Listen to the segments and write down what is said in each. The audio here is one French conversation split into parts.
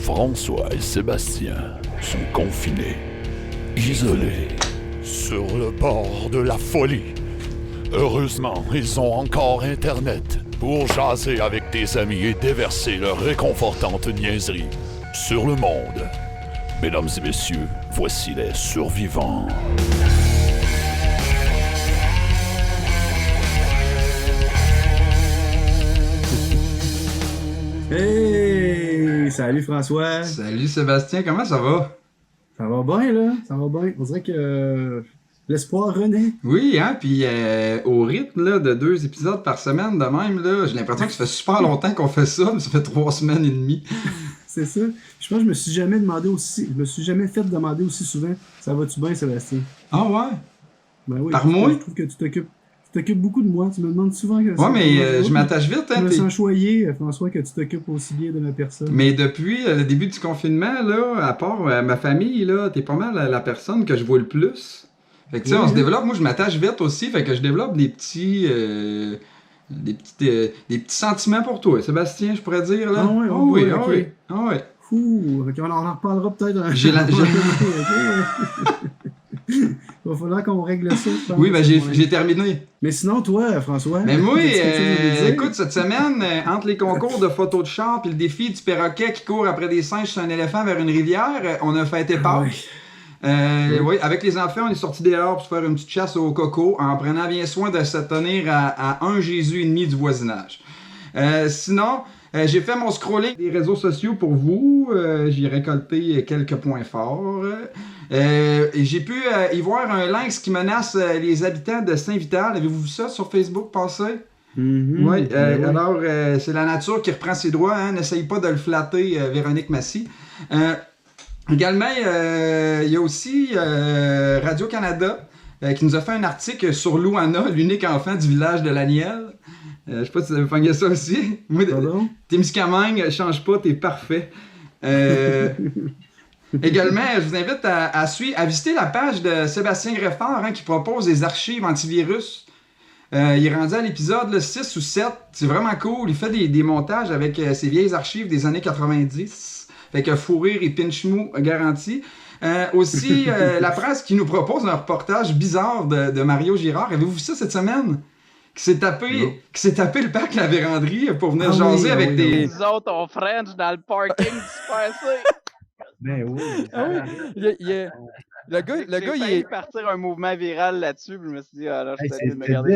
François et Sébastien sont confinés, isolés, sur le bord de la folie. Heureusement, ils ont encore Internet pour jaser avec des amis et déverser leurs réconfortantes niaiseries sur le monde. Mesdames et messieurs, voici les survivants. Hey! Salut François! Salut Sébastien, comment ça va? Ça va bien là, ça va bien. On dirait que l'espoir renaît. Oui, hein, puis au rythme là, de 2 épisodes par semaine de même, là, j'ai l'impression que ça fait super longtemps qu'on fait ça, mais ça fait 3 semaines et demie. C'est ça. Je pense que je me suis jamais fait demander aussi souvent. Ça va-tu bien Sébastien? Ah ouais? Ben oui, Par moi? Je trouve que tu t'occupes beaucoup de moi. Tu me demandes souvent que Ouais, mais je m'attache vite, hein. Je me sens choyé, François, que tu t'occupes aussi bien de ma personne. Mais depuis le début du confinement, là, à part ma famille, là, t'es pas mal la personne que je vois le plus. Fait que tu sais, on se développe, moi je m'attache vite aussi, fait que je développe des petits sentiments pour toi, Sébastien, je pourrais dire, là. Ah ouais, oui, ok. oui, ah ouais. Fou, on en reparlera peut-être. Il va falloir qu'on règle ça. Oui, ben j'ai terminé. Mais sinon, toi, François. Mais moi, écoute, cette semaine, entre les concours de photos de char et le défi du perroquet qui court après des singes sur un éléphant vers une rivière, on a fêté Pâques. Oui, avec les enfants, on est sortis dehors pour se faire une petite chasse au coco en prenant bien soin de se tenir à un Jésus et demi du voisinage. Sinon, j'ai fait mon scrolling des réseaux sociaux pour vous. J'ai récolté quelques points forts. Et j'ai pu y voir un lynx qui menace les habitants de Saint-Vital. Avez-vous vu ça sur Facebook passer? Oui. Alors, c'est la nature qui reprend ses droits. Hein? N'essaye pas de le flatter, Véronique Massy. Également, il y a aussi Radio-Canada qui nous a fait un article sur Louana, l'unique enfant du village de Laniel. Je sais pas si vous avez pogné ça aussi. Moi, Témiscamingue, change pas, t'es parfait. Également, je vous invite à visiter la page de Sébastien Greffard qui propose des archives antivirus. Il est rendu à l'épisode 6 ou 7. C'est vraiment cool. Il fait des montages avec ses vieilles archives des années 90. Fait que fou rire et pinch mou garanti. Aussi, la presse qui nous propose un reportage bizarre de Mario Girard. Avez-vous vu ça cette semaine? Qui s'est tapé le parc La Vérandrie pour venir jaser avec des... Les autres, on French dans le parking du Super C. Ben oui. Le gars, il est partir un mouvement viral là-dessus, puis je me suis dit, alors je suis me garder.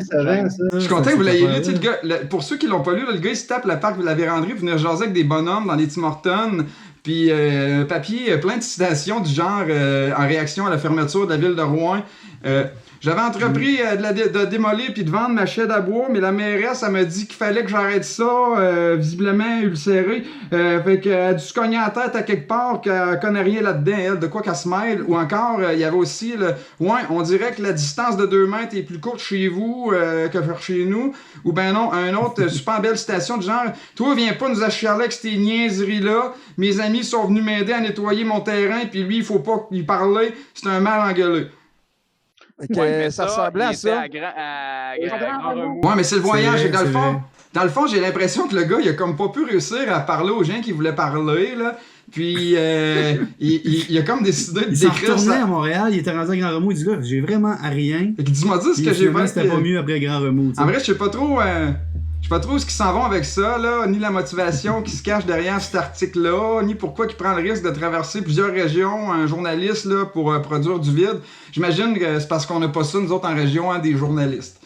Je suis content que vous l'ayez lu. Pour ceux qui l'ont pas lu, le gars il se tape le parc La Vérandrie pour venir jaser avec des bonhommes dans les Tim Hortons. Puis un papier plein de citations du genre en réaction à la fermeture de la ville de Rouen. J'avais entrepris de démolir puis de vendre ma chaîne à bois, mais la mairesse, elle m'a dit qu'il fallait que j'arrête ça, visiblement ulcérée. Fait qu'elle a dû se cogner la tête à quelque part, qu'elle connaît rien là-dedans, elle, de quoi qu'elle se mêle. Ou encore, il y avait aussi ouais, on dirait que la distance de 2 mètres est plus courte chez vous que chez nous. Ou ben non, un autre super belle citation du genre, toi, viens pas nous achialer avec ces niaiseries-là. Mes amis sont venus m'aider à nettoyer mon terrain, puis lui, il faut pas lui parler, c'est un mal engueulé. Ouais, ça ressemblait à ça. Ouais, mais c'est le voyage. Dans le fond, j'ai l'impression que le gars, il a comme pas pu réussir à parler aux gens qui voulaient parler, là. Puis, il a comme décidé de décrire ça. Il s'en retournait à Montréal, il était rendu à Grand Remous, il dit là, j'ai vraiment à rien. Fait que dis-moi ce que j'ai fait. C'était pas mieux après Grand Remous. En vrai, je sais pas trop ce qu'ils s'en vont avec ça, là, ni la motivation qui se cache derrière cet article-là, ni pourquoi il prend le risque de traverser plusieurs régions, un journaliste, là, pour produire du vide. J'imagine que c'est parce qu'on n'a pas ça, nous autres, en région, hein, des journalistes.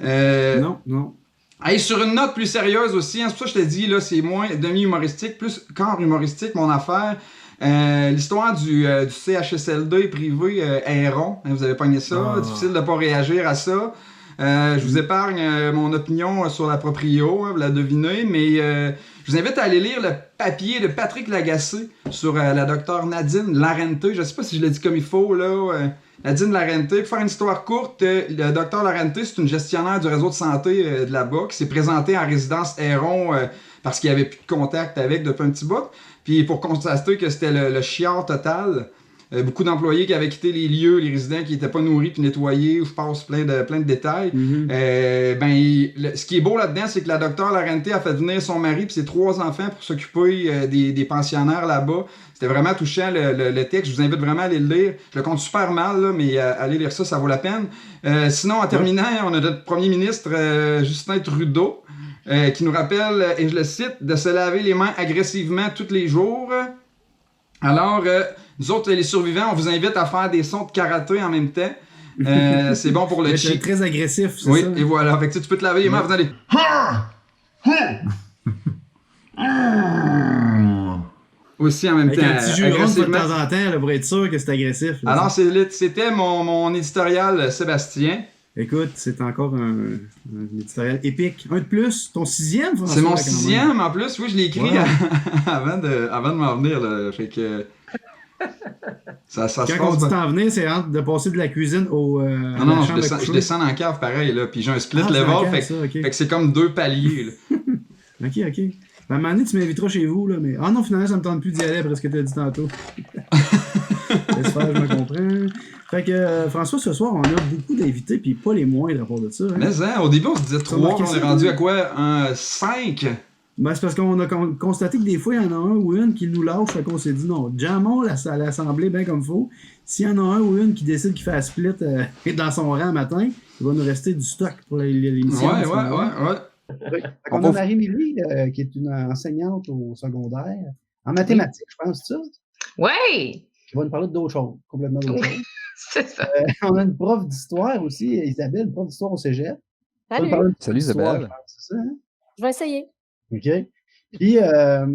Non. Hey, sur une note plus sérieuse aussi, c'est pour ça que je te dis, là, c'est moins demi-humoristique, plus corps humoristique, mon affaire. L'histoire du CHSLD privé Héron, hein, vous avez pogné ça, difficile de pas réagir à ça. Je vous épargne mon opinion sur la proprio, hein, vous la devinez, mais je vous invite à aller lire le papier de Patrick Lagacé sur la docteure Nadine Larente. Je sais pas si je l'ai dit comme il faut, là. Nadine Larente. Pour faire une histoire courte, le docteur Larente, c'est une gestionnaire du réseau de santé de là-bas qui s'est présentée en résidence Héron parce qu'il n'y avait plus de contact avec depuis un petit bout. Puis pour constater que c'était le chiard total, beaucoup d'employés qui avaient quitté les lieux, les résidents qui n'étaient pas nourris puis nettoyés, où je passe plein de détails. Ce qui est beau là-dedans, c'est que la docteure Larente a fait venir son mari puis ses 3 enfants pour s'occuper des pensionnaires là-bas. C'était vraiment touchant le texte. Je vous invite vraiment à aller le lire. Je le compte super mal, là, mais allez lire ça, ça vaut la peine. Sinon, en terminant, on a notre premier ministre Justin Trudeau qui nous rappelle, et je le cite, de se laver les mains agressivement tous les jours. Alors, nous autres, les survivants, on vous invite à faire des sons de karaté en même temps. C'est bon pour le chi. C'est très agressif, c'est ça? Oui, et voilà. Fait que tu peux te laver les mains en faisant des... Aussi en même Avec temps. un petit jus rond de temps en temps, là, pour être sûr que c'est agressif. Là, alors, c'était mon éditorial, Sébastien. Écoute, c'est encore un éditorial épique. Un de plus, ton 6e, François? C'est mon 6e, en plus. Oui, je l'ai écrit avant de m'en venir. Là. Fait que... ça Quand se on passe dit t'en venir, c'est de passer de la cuisine au non, je descends dans la cave pareil. Là. Puis j'ai un split level. Fait que c'est comme 2 paliers. Là. OK. À un moment donné, tu m'inviteras chez vous, là, mais... Ah non, finalement, ça me tente plus d'y aller après ce que tu as dit tantôt. J'espère que je me comprends. Fait que, François, ce soir, on a beaucoup d'invités, puis pas les moindres à part de ça. Hein? Mais au début, on se disait 3, on est rendu à quoi? 5? Ben, c'est parce qu'on a constaté que des fois, il y en a un ou une qui nous lâche, fait qu'on s'est dit non, jammons à l'assemblée bien comme il faut. S'il y en a un ou une qui décide qu'il fait un split dans son rang le matin, il va nous rester du stock pour l'émission. Ouais. On a Marie-Mélie, qui est une enseignante au secondaire, en mathématiques, je pense, c'est ça? Oui! Qui va nous parler d'autres choses, complètement d'autres choses. C'est ça. On a une prof d'histoire aussi, Isabelle, une prof d'histoire au cégep. Salut Isabelle. C'est ça, hein? Je vais essayer. OK. Puis, là,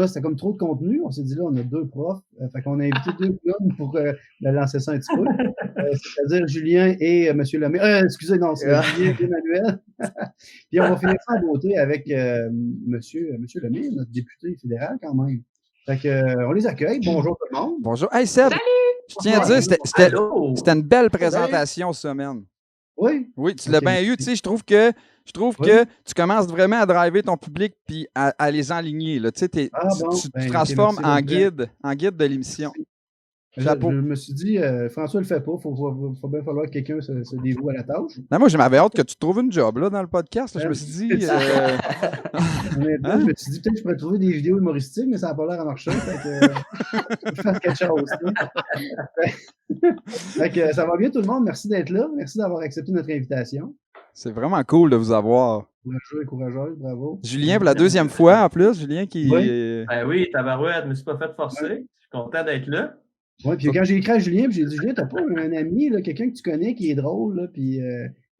c'était comme trop de contenu. On s'est dit, là, on a 2 profs. Fait qu'on a invité 2 clowns pour lancer ça un petit peu. C'est-à-dire Julien et M. Lemay. Excusez, non, c'est Julien et Emmanuel. Puis, on va finir ça en beauté avec monsieur Lemay, notre député fédéral, quand même. Fait que, on les accueille. Bonjour tout le monde. Bonjour. Hey Seb, Salut! je tiens à dire, c'était une belle présentation cette semaine. Oui. Oui, tu l'as bien eu. Tu sais, je trouve que tu commences vraiment à driver ton public puis à les enligner. Là. Tu sais, tu te transformes en guide de l'émission. Je me suis dit, François le fait pas, faut bien falloir que quelqu'un se dévoue à la tâche. Non, moi, j'avais hâte que tu trouves une job là, dans le podcast. Là. Je me suis dit. Honnêtement, je me suis dit, peut-être que je pourrais trouver des vidéos humoristiques, mais ça n'a pas l'air à marcher. Fait que je fasse quelque chose. Fait que ça va bien tout le monde. Merci d'être là. Merci d'avoir accepté notre invitation. C'est vraiment cool de vous avoir. Courageux et courageuse, bravo. Julien, pour la 2e fois en plus. Julien qui. Oui, oui, tabarouette, je me suis pas fait forcer. Je suis content d'être là. Oui, puis quand j'ai écrit à Julien, j'ai dit, Julien, t'as pas un ami, là, quelqu'un que tu connais qui est drôle, là, puis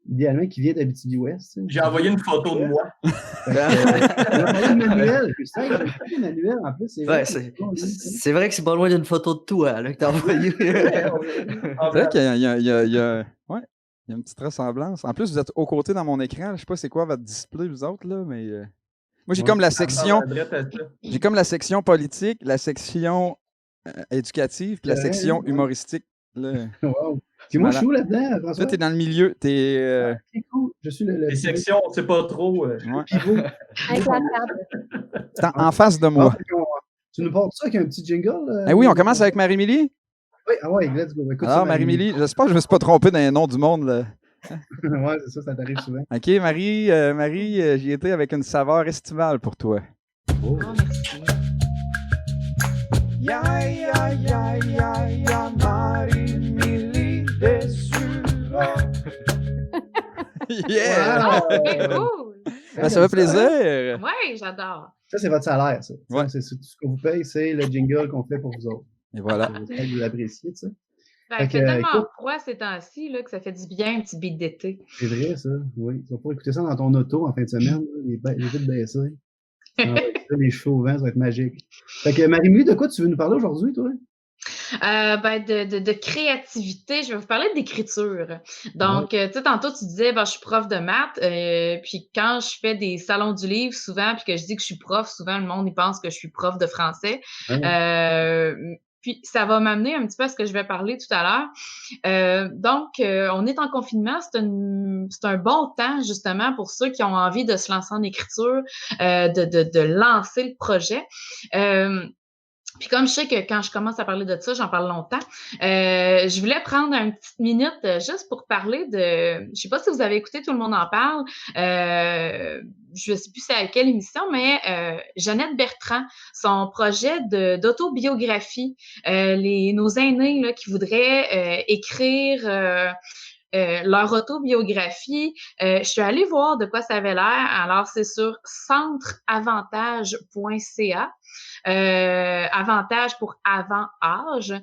idéalement qui vient d'Abitibi-Ouest. J'ai envoyé une photo de moi. Emmanuel, Emmanuel, en plus, c'est vrai que c'est pas loin d'une photo de toi là, que t'as envoyé. C'est vrai qu'il y a une petite ressemblance. En plus, vous êtes aux côtés dans mon écran. Je sais pas c'est quoi votre display, vous autres, là, mais moi, j'ai comme la section. J'ai comme la section politique, la section éducative, puis la section humoristique. Là. Wow. Puis moi, je suis où là-dedans, François? Toi, t'es dans le milieu. T'es. C'est cool. Je suis les sections, c'est pas trop. T'es en face de moi. Tu nous portes ça avec un petit jingle? Oui, on commence avec Marie-Mélie? Oui, let's go. Écoute, alors, Marie-Mélie, j'espère que je ne me suis pas trompé dans les noms du monde. Là. Ouais, c'est ça t'arrive souvent. OK, Marie, j'y étais avec une saveur estivale pour toi. Oh, merci. Ya, Marie-Mélie déçue. Yeah! Oh, c'est cool! Ben, ça fait plaisir! Oui, j'adore. Ça, c'est votre salaire, ça. Ouais. C'est tout ce que vous payez, c'est le jingle qu'on fait pour vous autres. Et voilà. Vous l'appréciez, tu sais. Ben, il fait tellement froid ces temps-ci là, que ça fait du bien, un petit beat d'été. C'est vrai, ça. Oui. Tu vas pouvoir écouter ça dans ton auto en fin de semaine, les vitres baissées. Les cheveux au vent, ça va être magique. Fait que Marie-Mélie, de quoi tu veux nous parler aujourd'hui, toi? De créativité, je vais vous parler d'écriture. Donc, tu sais, tantôt, tu disais, je suis prof de maths, puis quand je fais des salons du livre, souvent, puis que je dis que je suis prof, souvent, le monde, il pense que je suis prof de français. Puis, ça va m'amener un petit peu à ce que je vais parler tout à l'heure. Donc, on est en confinement. C'est un bon temps, justement, pour ceux qui ont envie de se lancer en écriture, de lancer le projet. Puis comme je sais que quand je commence à parler de ça, j'en parle longtemps, je voulais prendre une petite minute juste pour parler de... Je sais pas si vous avez écouté, tout le monde en parle. Je sais plus c'est à quelle émission, mais Jeannette Bertrand, son projet d'autobiographie, nos aînés là, qui voudraient écrire... leur autobiographie, je suis allée voir de quoi ça avait l'air. Alors, c'est sur centreavantage.ca. Avantage pour avant âge.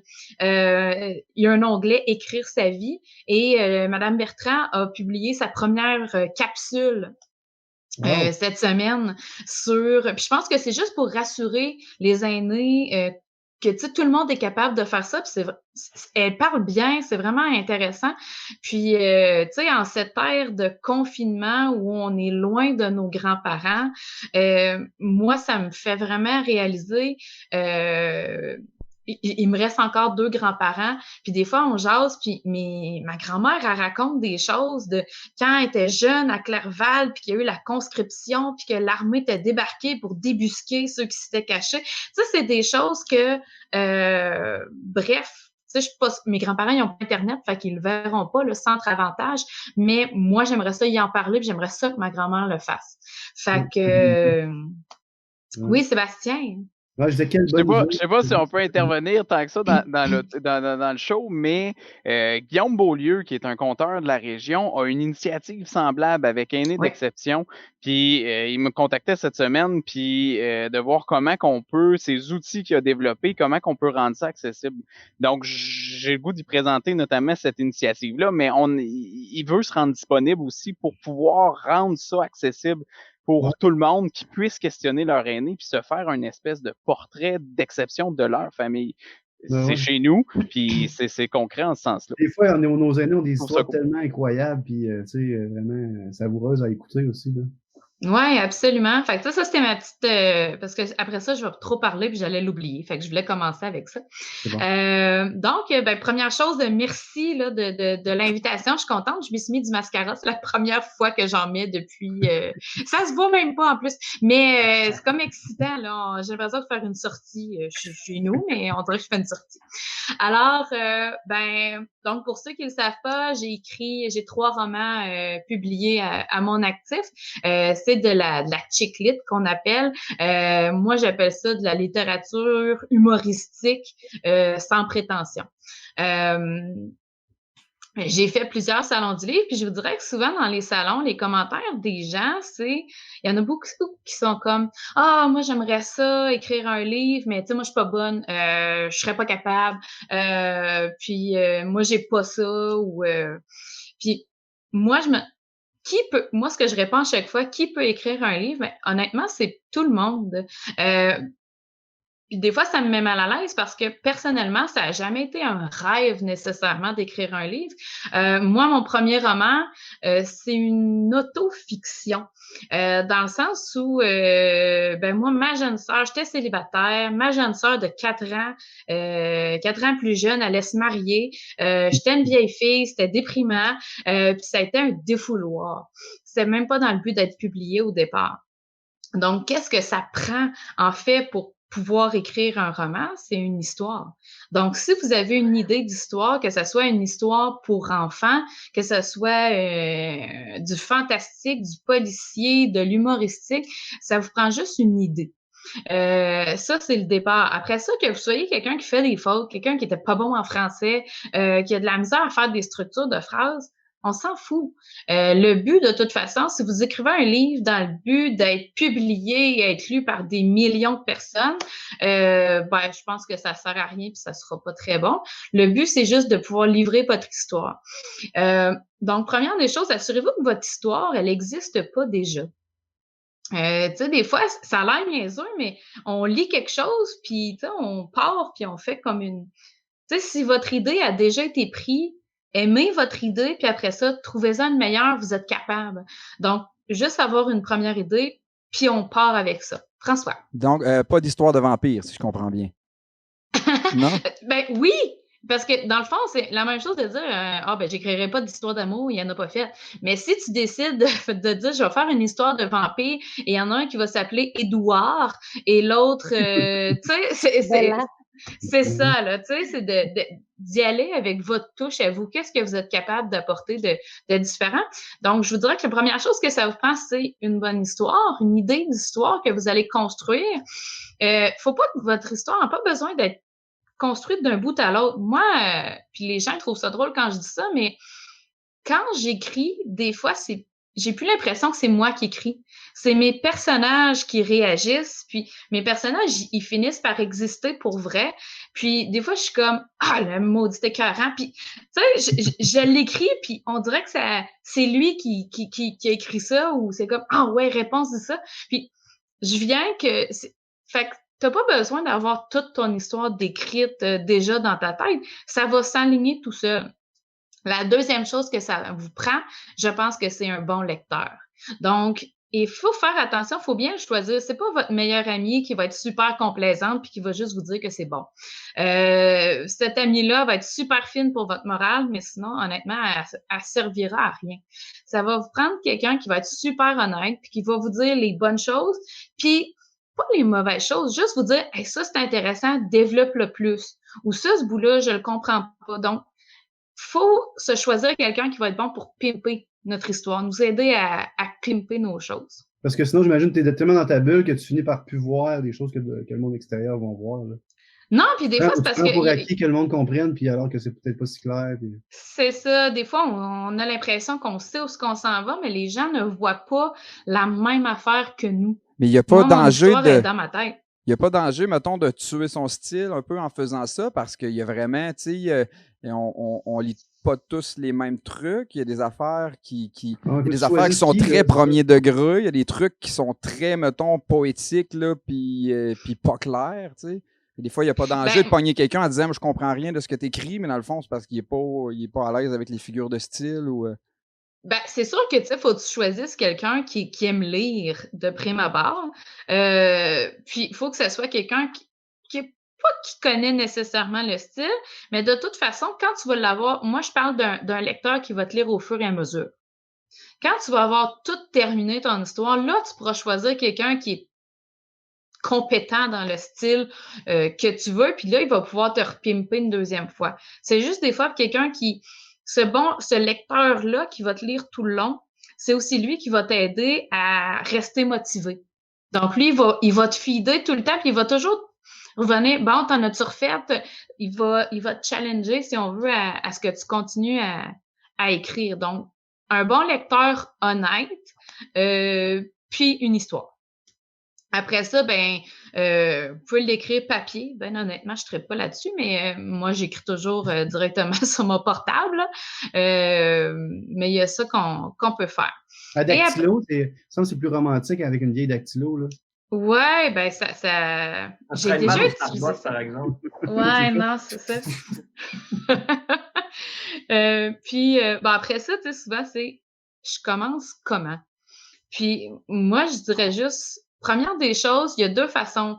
Il y a un onglet Écrire sa vie et Madame Bertrand a publié sa première capsule cette semaine sur... Puis je pense que c'est juste pour rassurer les aînés que tout le monde est capable de faire ça, puis elle parle bien, c'est vraiment intéressant. Puis, en cette ère de confinement où on est loin de nos grands-parents, moi, ça me fait vraiment réaliser... il me reste encore 2 grands-parents, puis des fois, on jase, puis ma grand-mère, elle raconte des choses de quand elle était jeune à Clerval, puis qu'il y a eu la conscription, puis que l'armée était débarquée pour débusquer ceux qui s'étaient cachés. Ça, c'est des choses que, bref, tu sais, mes grands-parents, ils n'ont pas Internet, fait qu'ils le verront pas, le centre avantage, mais moi, j'aimerais ça y en parler, puis j'aimerais ça que ma grand-mère le fasse. Fait que, oui, Sébastien. Ouais, Je sais pas si on peut intervenir tant que ça dans le show, mais Guillaume Beaulieu, qui est un conteur de la région, a une initiative semblable avec Aînés d'exception. Puis il me contactait cette semaine, puis de voir comment qu'on peut, ces outils qu'il a développés, comment qu'on peut rendre ça accessible. Donc, j'ai le goût d'y présenter notamment cette initiative-là, mais il veut se rendre disponible aussi pour pouvoir rendre ça accessible pour tout le monde qui puisse questionner leur aîné puis se faire une espèce de portrait d'exception de leur famille. C'est chez nous, puis c'est concret en ce sens-là. Des fois, nos aînés ont des histoires tellement incroyables, puis vraiment savoureuses à écouter aussi. Là. Oui, absolument. Fait que ça, c'était ma petite... parce que après ça, je vais trop parler puis j'allais l'oublier. Fait que je voulais commencer avec ça. Bon. Donc, première chose, merci là, de l'invitation. Je suis contente. Je me suis mis du mascara. C'est la première fois que j'en mets depuis... ça se voit même pas en plus. Mais c'est comme excitant. Là. J'ai l'impression de faire une sortie chez nous, mais on dirait que je fais une sortie. Alors, donc pour ceux qui ne le savent pas, j'ai 3 romans publiés à mon actif. C'est de la chick lit qu'on appelle. Moi, j'appelle ça de la littérature humoristique sans prétention. J'ai fait plusieurs salons du livre, puis je vous dirais que souvent dans les salons, les commentaires des gens, il y en a beaucoup qui sont comme « Ah, moi j'aimerais ça, écrire un livre, mais tu sais, moi je suis pas bonne, je serais pas capable, puis moi j'ai pas ça, ou puis moi moi, ce que je réponds à chaque fois, qui peut écrire un livre? Ben, honnêtement, c'est tout le monde. Puis des fois, ça me met mal à l'aise parce que personnellement, ça n'a jamais été un rêve nécessairement d'écrire un livre. Moi, mon premier roman, c'est une autofiction. Dans le sens où, moi, ma jeune sœur, j'étais célibataire, ma jeune sœur de 4 ans plus jeune, allait se marier. J'étais une vieille fille, c'était déprimant, puis ça a été un défouloir. C'était même pas dans le but d'être publié au départ. Donc, qu'est-ce que ça prend, en fait, pour pouvoir écrire un roman? C'est une histoire. Donc, si vous avez une idée d'histoire, que ce soit une histoire pour enfants, que ce soit du fantastique, du policier, de l'humoristique, ça vous prend juste une idée. Ça, c'est le départ. Après ça, que vous soyez quelqu'un qui fait des fautes, quelqu'un qui était pas bon en français, qui a de la misère à faire des structures de phrases, on s'en fout. Le but, de toute façon, si vous écrivez un livre dans le but d'être publié et être lu par des millions de personnes, je pense que ça sert à rien puis ça sera pas très bon. Le but, c'est juste de pouvoir livrer votre histoire. Donc, première des choses, assurez-vous que votre histoire, elle n'existe pas déjà. Tu sais, des fois, ça a l'air niaiseux, mais on lit quelque chose, puis on part, puis on fait comme une... Tu sais, si votre idée a déjà été prise, aimez votre idée, puis après ça, trouvez-en une meilleure, vous êtes capable. Donc, juste avoir une première idée, puis on part avec ça. François. Donc, pas d'histoire de vampire, si je comprends bien. Non? Oui, Parce que dans le fond, c'est la même chose de dire j'écrirai pas d'histoire d'amour, il y en a pas fait. Mais si tu décides de dire je vais faire une histoire de vampire et il y en a un qui va s'appeler Édouard et l'autre tu sais, c'est ça, là, tu sais, c'est d'y aller avec votre touche à vous. Qu'est-ce que vous êtes capable d'apporter de différent? Donc, je vous dirais que la première chose que ça vous prend, c'est une bonne histoire, une idée d'histoire que vous allez construire. Faut pas que votre histoire n'a pas besoin d'être construite d'un bout à l'autre. Moi, puis les gens trouvent ça drôle quand je dis ça, mais quand j'écris, des fois, j'ai plus l'impression que c'est moi qui écris. C'est mes personnages qui réagissent, puis mes personnages, ils finissent par exister pour vrai. Puis des fois, je suis comme le maudit écœurant. Puis tu sais, je l'écris, puis on dirait que c'est lui qui a écrit ça, ou c'est comme réponse de ça. Puis je viens que fait que t'as pas besoin d'avoir toute ton histoire décrite déjà dans ta tête. Ça va s'aligner tout seul. La deuxième chose que ça vous prend, je pense que c'est un bon lecteur. Donc, il faut faire attention, il faut bien le choisir. C'est pas votre meilleur ami qui va être super complaisante puis qui va juste vous dire que c'est bon. Cette amie-là va être super fine pour votre morale, mais sinon, honnêtement, elle servira à rien. Ça va vous prendre quelqu'un qui va être super honnête puis qui va vous dire les bonnes choses, puis pas les mauvaises choses, juste vous dire hey, ça, c'est intéressant, développe-le plus. Ou ça, ce bout-là, je le comprends pas. Donc, faut se choisir quelqu'un qui va être bon pour pimper notre histoire, nous aider à pimper nos choses. Parce que sinon, j'imagine que tu es tellement dans ta bulle que tu finis par plus voir des choses que le monde extérieur va voir. Là. Non, puis des fois, c'est parce que... pour acquis que le monde comprenne, puis alors que c'est peut-être pas si clair. Puis... C'est ça. Des fois, on a l'impression qu'on sait où est-ce qu'on s'en va, mais les gens ne voient pas la même affaire que nous. Mais il n'y a pas danger de... dans ma tête. Il n'y a pas danger, mettons, de tuer son style un peu en faisant ça, parce qu'il y a vraiment, tu sais, on lit pas tous les mêmes trucs. Il y a des affaires qui sont très premier degré. Il y a des trucs qui sont très, mettons, poétiques, là, puis pas clairs, tu sais. Des fois, il n'y a pas danger de pogner quelqu'un en disant « je comprends rien de ce que tu écris », mais dans le fond, c'est parce qu'il n'est pas à l'aise avec les figures de style ou... c'est sûr que, tu sais, faut que tu choisisses quelqu'un qui aime lire de prime abord. Puis, il faut que ce soit quelqu'un qui connaît nécessairement le style, mais de toute façon, quand tu vas l'avoir, moi, je parle d'un lecteur qui va te lire au fur et à mesure. Quand tu vas avoir tout terminé ton histoire, là, tu pourras choisir quelqu'un qui est compétent dans le style que tu veux, puis là, il va pouvoir te repimper une deuxième fois. C'est juste des fois quelqu'un qui... Ce lecteur-là qui va te lire tout le long, c'est aussi lui qui va t'aider à rester motivé. Donc, lui, il va te feeder tout le temps, puis il va toujours revenir, bon, t'en as-tu refait? Il va te challenger, si on veut, à ce que tu continues à écrire. Donc, un bon lecteur honnête, puis une histoire. Après ça, vous pouvez l'écrire papier. Honnêtement, je ne serais pas là-dessus, mais moi, j'écris toujours directement sur mon portable. Mais il y a ça qu'on peut faire. À dactylo, c'est plus romantique avec une vieille dactylo, là. Ouais, ça j'ai déjà utilisé ça. Par exemple. Ouais, non, c'est ça. Puis, après ça, tu sais, souvent, je commence comment? Puis, moi, je dirais juste, première des choses, il y a deux façons.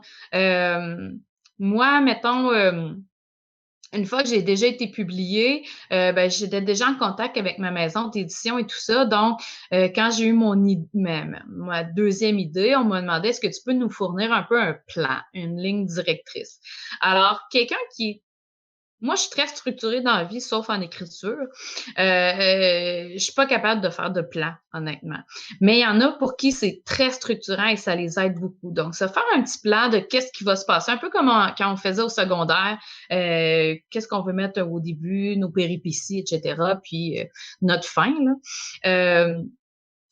Moi, mettons, une fois que j'ai déjà été publiée, j'étais déjà en contact avec ma maison d'édition et tout ça. Donc, quand j'ai eu ma deuxième idée, on m'a demandé est-ce que tu peux nous fournir un peu un plan, une ligne directrice. Alors, quelqu'un qui... Moi, je suis très structurée dans la vie, sauf en écriture. Je suis pas capable de faire de plan, honnêtement. Mais il y en a pour qui c'est très structurant et ça les aide beaucoup. Donc, se faire un petit plan de qu'est-ce qui va se passer, un peu comme quand on faisait au secondaire, qu'est-ce qu'on veut mettre au début, nos péripéties, etc., puis notre fin, là.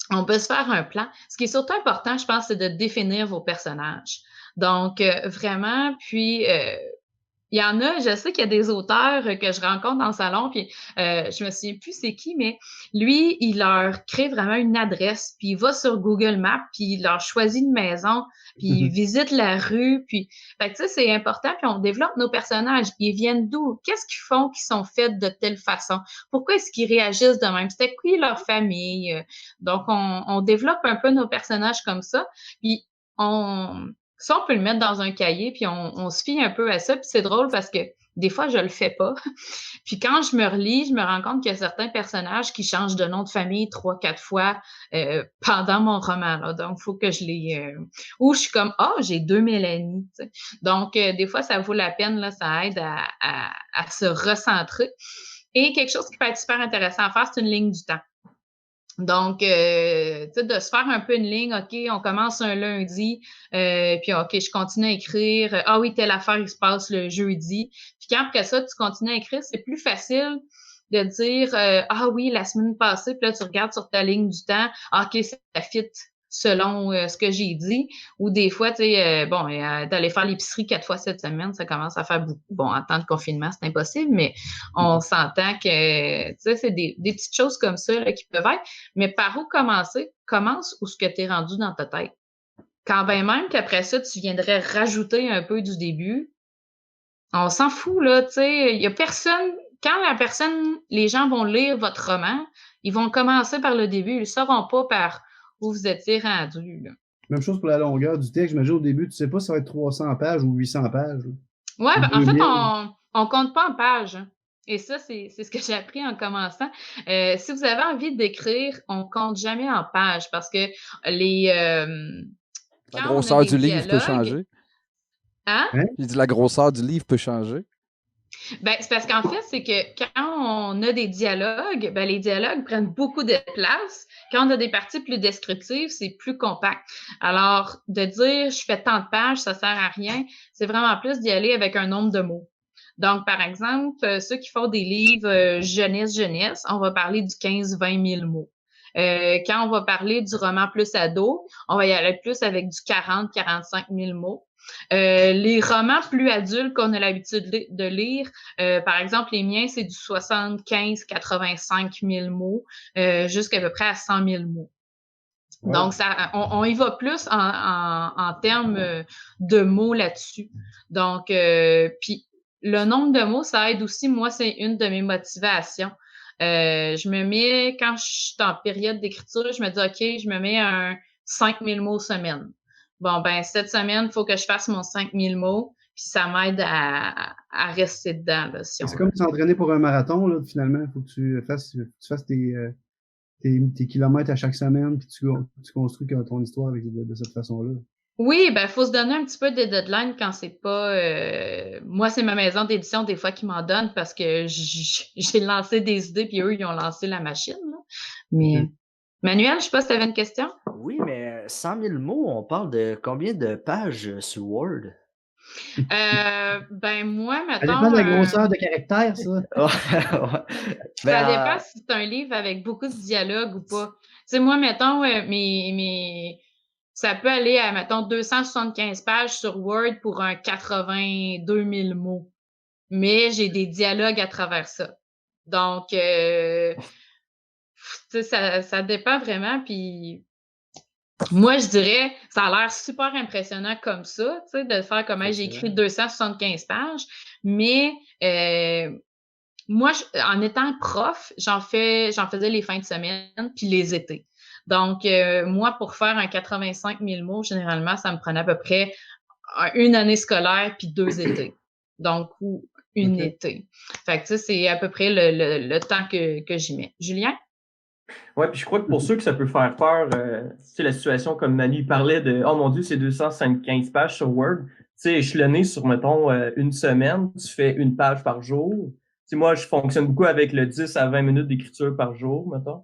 On peut se faire un plan. Ce qui est surtout important, je pense, c'est de définir vos personnages. Donc, vraiment, puis... il y en a, je sais qu'il y a des auteurs que je rencontre dans le salon, puis je me souviens plus c'est qui, mais lui, il leur crée vraiment une adresse, puis il va sur Google Maps, puis il leur choisit une maison, puis il visite la rue, puis fait que ça, c'est important, puis on développe nos personnages. Ils viennent d'où? Qu'est-ce qu'ils font qui sont faits de telle façon? Pourquoi est-ce qu'ils réagissent de même? C'était qui leur famille? Donc, on développe un peu nos personnages comme ça, puis ça, on peut le mettre dans un cahier, puis on se fie un peu à ça. Puis c'est drôle parce que Des fois, je le fais pas. Puis quand je me relis, je me rends compte qu'il y a certains personnages qui changent de nom de famille 3-4 fois pendant mon roman. Là. Donc, il faut que je les... Ou je suis comme, j'ai 2 Mélanie. T'sais. Donc, des fois, ça vaut la peine, là, ça aide à se recentrer. Et quelque chose qui peut être super intéressant à faire, c'est une ligne du temps. Donc, tu sais, de se faire un peu une ligne, OK, on commence un lundi, puis OK, je continue à écrire, ah oui, telle affaire, il se passe le jeudi. Puis quand après ça, tu continues à écrire, c'est plus facile de dire, ah oui, la semaine passée, puis là, tu regardes sur ta ligne du temps, OK, ça fit selon ce que j'ai dit. Ou des fois, tu sais, d'aller faire l'épicerie 4 fois cette semaine, ça commence à faire beaucoup. Bon, en temps de confinement, c'est impossible, mais on s'entend que, tu sais, c'est des petites choses comme ça là, qui peuvent être. Mais par où commencer? Commence où ce que tu es rendu dans ta tête. Quand bien même qu'après ça, tu viendrais rajouter un peu du début, on s'en fout, là, tu sais. Il y a personne... Quand les gens vont lire votre roman, ils vont commencer par le début. Ils ne sauront pas par où vous étiez rendu. Là. Même chose pour la longueur du texte. J'imagine au début, tu sais pas si ça va être 300 pages ou 800 pages. Oui, en fait, on compte pas en pages. Et ça, c'est ce que j'ai appris en commençant. Si vous avez envie d'écrire, on compte jamais en pages parce que la grosseur du livre peut changer. Hein? J'ai dit la grosseur du livre peut changer. Ben, c'est parce qu'en fait, c'est que quand on a des dialogues, ben, les dialogues prennent beaucoup de place. Quand on a des parties plus descriptives, c'est plus compact. Alors, de dire je fais tant de pages, ça sert à rien, c'est vraiment plus d'y aller avec un nombre de mots. Donc, par exemple, ceux qui font des livres jeunesse, on va parler du 15-20 000 mots. Quand on va parler du roman plus ado, on va y aller plus avec du 40-45 000 mots. Les romans plus adultes qu'on a l'habitude de lire, par exemple, les miens, c'est du 75-85 000 mots, jusqu'à peu près à 100 000 mots. Wow. Donc, on y va plus en termes de mots là-dessus. Donc, puis le nombre de mots, ça aide aussi. Moi, c'est une de mes motivations. Je me mets, quand je suis en période d'écriture, je me dis, OK, je me mets un 5 000 mots semaine. Bon, ben, cette semaine, il faut que je fasse mon 5 000 mots, puis ça m'aide à rester dedans. Là, si c'est comme s'entraîner pour un marathon, là, finalement. Il faut que tu fasses tes kilomètres à chaque semaine, puis tu construis ton histoire de cette façon-là. Oui, ben, faut se donner un petit peu des deadlines quand c'est pas... Moi, c'est ma maison d'édition des fois qui m'en donne parce que j'ai lancé des idées, puis eux, ils ont lancé la machine. Là. Mais... Manuel, je sais pas si tu avais une question? Oui, mais 100 000 mots, on parle de combien de pages sur Word? Ben moi, mettons... Ça dépend de la grosseur de caractère, ça. Ça dépend si c'est un livre avec beaucoup de dialogue ou pas. Tu sais, moi, mettons, ça peut aller à, mettons, 275 pages sur Word pour un 82 000 mots. Mais j'ai des dialogues à travers ça. Donc... ça dépend vraiment, puis moi, je dirais, ça a l'air super impressionnant comme ça, tu sais, de faire comme j'ai écrit 275 pages, mais moi, en étant prof, j'en faisais les fins de semaine puis les étés. Donc, moi, pour faire un 85 000 mots, généralement, ça me prenait à peu près une année scolaire puis 2 étés. Donc, ou une été. Fait que, tu sais, c'est à peu près le temps que j'y mets. Julien? Oui, puis je crois que pour ceux que ça peut faire peur, la situation comme Manu parlait de « Oh mon Dieu, c'est 275 pages sur Word », tu sais, échelonné sur, mettons, une semaine, tu fais une page par jour. Tu sais, moi, je fonctionne beaucoup avec le 10 à 20 minutes d'écriture par jour, mettons.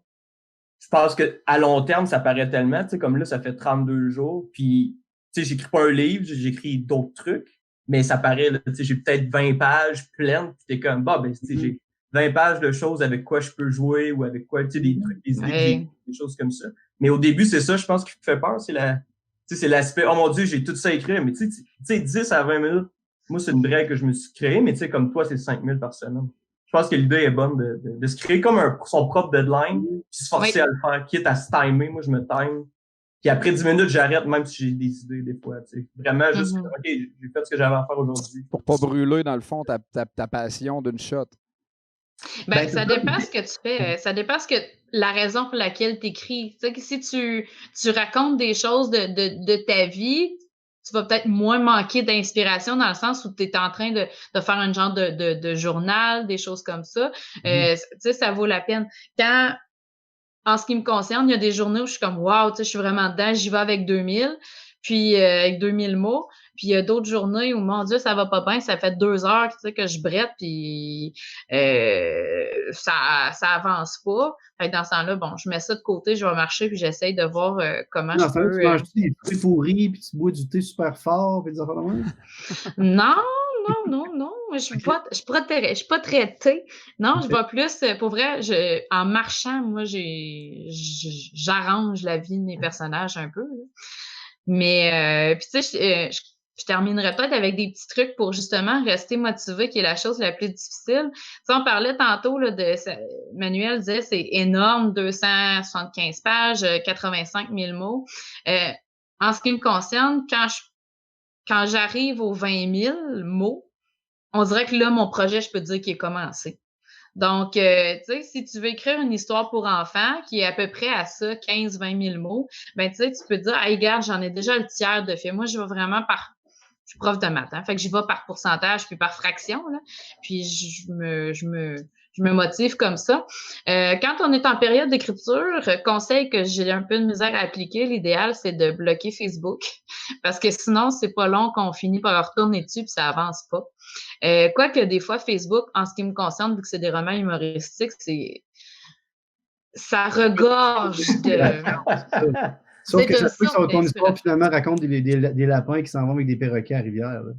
Je pense qu'à long terme, ça paraît tellement, tu sais, comme là, ça fait 32 jours, puis, tu sais, j'écris pas un livre, j'écris d'autres trucs, mais ça paraît, tu sais, j'ai peut-être 20 pages pleines, puis t'es comme, bah, ben, tu sais, j'ai 20 pages de choses avec quoi je peux jouer ou avec quoi, tu sais, des trucs, des idées, des choses comme ça. Mais au début, c'est ça, je pense, qui fait peur, c'est l'aspect, oh mon Dieu, j'ai tout ça à écrire, mais tu sais, 10 à 20 minutes, moi, c'est une règle que je me suis créée, mais tu sais, comme toi, c'est 5000 par semaine. Je pense que l'idée est bonne de se créer comme son propre deadline, puis se forcer à le faire, quitte à se timer. Moi, je me time. Puis après 10 minutes, j'arrête, même si j'ai des idées des fois, tu sais. Vraiment, juste, OK, j'ai fait ce que j'avais à faire aujourd'hui. Pour pas brûler, dans le fond, ta passion d'une shot. Ben, ça dépend ce que tu fais. Ça dépend la raison pour laquelle tu écris. Tu sais, si tu racontes des choses de ta vie, tu vas peut-être moins manquer d'inspiration dans le sens où tu es en train de faire un genre de journal, des choses comme ça. Tu sais, ça vaut la peine. En ce qui me concerne, il y a des journées où je suis comme, wow, tu sais, je suis vraiment dedans, j'y vais avec 2000, puis avec 2000 mots. Puis il y a d'autres journées où, mon Dieu, ça va pas bien, ça fait 2 heures, tu sais, que je brette, puis ça avance pas. Fait que dans ce temps-là, bon, je mets ça de côté, je vais marcher, puis j'essaye de voir comment je peux... Tu manges des fruits pourris, puis tu bois du thé super fort, puis des affaires de même? Non, je suis pas très thé. Non, je vais plus, pour vrai, en marchant, moi, j'arrange la vie de mes personnages un peu, là. Mais, puis tu sais, je terminerai peut-être avec des petits trucs pour justement rester motivé, qui est la chose la plus difficile. Tu sais, on parlait tantôt, là, Manuel disait, c'est énorme, 275 pages, 85 000 mots. En ce qui me concerne, quand j'arrive aux 20 000 mots, on dirait que là, mon projet, je peux dire qu'il est commencé. Donc, tu sais, si tu veux écrire une histoire pour enfants qui est à peu près à ça, 15-20 000 mots, ben tu sais, tu peux dire, hey, regarde, j'en ai déjà le tiers de fait. Moi, je vais vraiment je suis prof de maths, hein, fait que j'y vais par pourcentage puis par fraction, là. Puis je me motive comme ça. Quand on est en période d'écriture, conseil que j'ai un peu de misère à appliquer, l'idéal, c'est de bloquer Facebook. Parce que sinon, c'est pas long qu'on finit par retourner dessus puis ça avance pas. Quoique des fois, Facebook, en ce qui me concerne, vu que c'est des romans humoristiques, ça regorge de... Sauf que ça se peut que ton histoire, finalement, raconte des lapins qui s'en vont avec des perroquets à rivière. Là.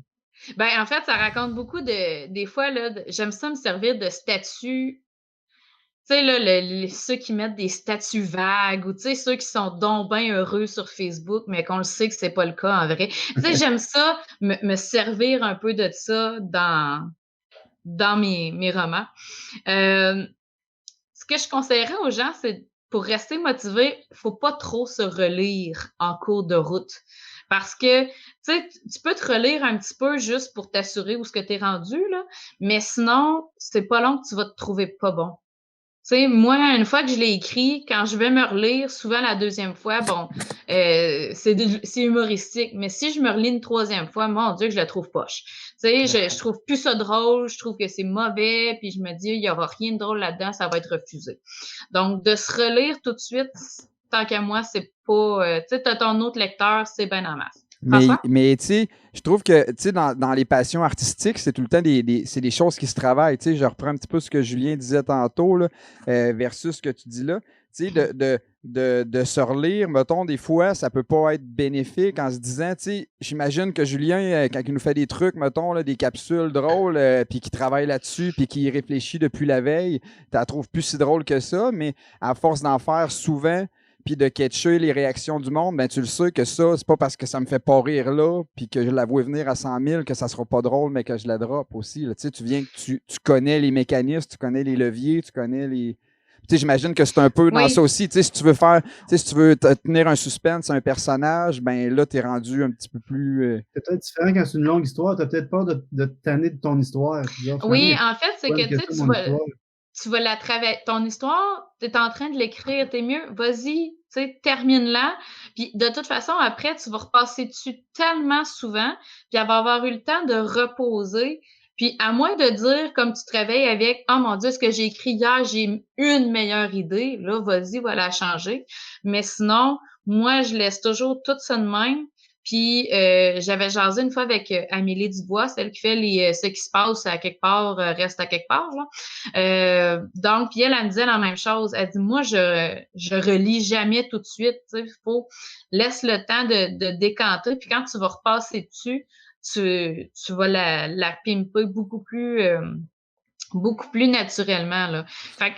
Ben, en fait, ça raconte beaucoup des fois, là, j'aime ça me servir de statuts. Tu sais, là, ceux qui mettent des statuts vagues ou, tu sais, ceux qui sont donc bien heureux sur Facebook, mais qu'on le sait que c'est pas le cas en vrai. Tu sais, j'aime ça, me servir un peu de ça dans mes romans. Ce que je conseillerais aux gens, c'est pour rester motivé, faut pas trop se relire en cours de route. Parce que, tu sais, tu peux te relire un petit peu juste pour t'assurer où ce que t'es rendu, là. Mais sinon, c'est pas long que tu vas te trouver pas bon. Tu sais, moi, une fois que je l'ai écrit, quand je vais me relire, souvent la deuxième fois, bon, c'est humoristique. Mais si je me relis une troisième fois, mon Dieu, que je la trouve poche. Tu sais, je trouve plus ça drôle, je trouve que c'est mauvais, puis je me dis, il y aura rien de drôle là-dedans, ça va être refusé. Donc, de se relire tout de suite, tant qu'à moi, c'est pas... tu sais, t'as ton autre lecteur, c'est ben en masse. Mais tu sais, je trouve que dans les passions artistiques, c'est tout le temps c'est des choses qui se travaillent. Tu sais, je reprends un petit peu ce que Julien disait tantôt là, versus ce que tu dis là. Tu sais, de se relire, mettons, des fois, ça peut pas être bénéfique en se disant, tu sais, j'imagine que Julien, quand il nous fait des trucs, mettons, là, des capsules drôles, puis qu'il travaille là-dessus, puis qu'il y réfléchit depuis la veille, tu la trouves plus si drôle que ça, mais à force d'en faire souvent, puis de catcher les réactions du monde, ben tu le sais que ça, c'est pas parce que ça me fait pas rire là, puis que je la vois venir à 100 000 que ça sera pas drôle, mais que je la drop aussi. Là. Tu viens que tu connais les mécanismes, tu connais les leviers, tu connais les... J'imagine que c'est un peu dans ça aussi. Si tu veux tenir un suspense, un personnage, ben là, tu es rendu un petit peu plus... C'est peut-être différent quand c'est une longue histoire. Tu as peut-être peur de te tanner de ton histoire. Oui, en fait, c'est que tu vas la travailler. Ton histoire, tu es en train de l'écrire, t'es mieux, vas-y, tu sais, termine-la. Puis de toute façon, après, tu vas repasser dessus tellement souvent, puis elle va avoir eu le temps de reposer. Puis à moins de dire, comme tu te réveilles avec « Oh mon Dieu, ce que j'ai écrit hier, j'ai une meilleure idée », là, vas-y, va la changer. Mais sinon, moi, je laisse toujours tout ça de même. Puis j'avais jasé une fois avec Amélie Dubois, celle qui fait ce qui se passe à quelque part reste à quelque part. Là. Donc, puis elle me disait la même chose. Elle dit, moi, je relis jamais tout de suite. Il faut laisse le temps de décanter. Puis quand tu vas repasser dessus, tu vas la pimper beaucoup plus naturellement. Là.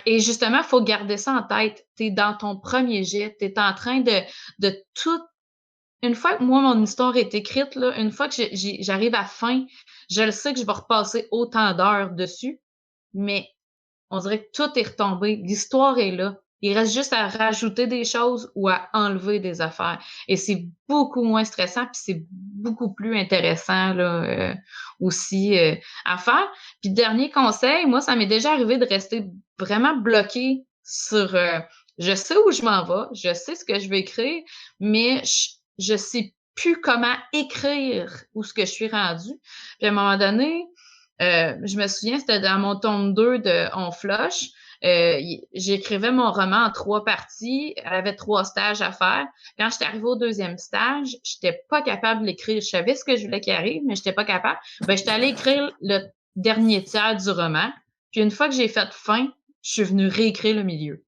Et justement, il faut garder ça en tête. Tu es dans ton premier jet, tu es en train de tout. Une fois que moi, mon histoire est écrite, là, une fois que j'arrive à la fin, je le sais que je vais repasser autant d'heures dessus, mais on dirait que tout est retombé. L'histoire est là. Il reste juste à rajouter des choses ou à enlever des affaires. Et c'est beaucoup moins stressant, puis c'est beaucoup plus intéressant là, aussi à faire. Puis dernier conseil, moi, ça m'est déjà arrivé de rester vraiment bloqué sur... je sais où je m'en vais, je sais ce que je vais écrire, mais je sais plus comment écrire où ce que je suis rendue. Puis à un moment donné, je me souviens, c'était dans mon tome 2 de On Flush. J'écrivais mon roman en 3 parties. Elle avait 3 stages à faire. Quand j'étais arrivée au 2e stage, j'étais pas capable de l'écrire. Je savais ce que je voulais qu'il arrive, mais j'étais pas capable. Ben, j'étais allée écrire le dernier tiers du roman. Puis une fois que j'ai fait fin, je suis venue réécrire le milieu.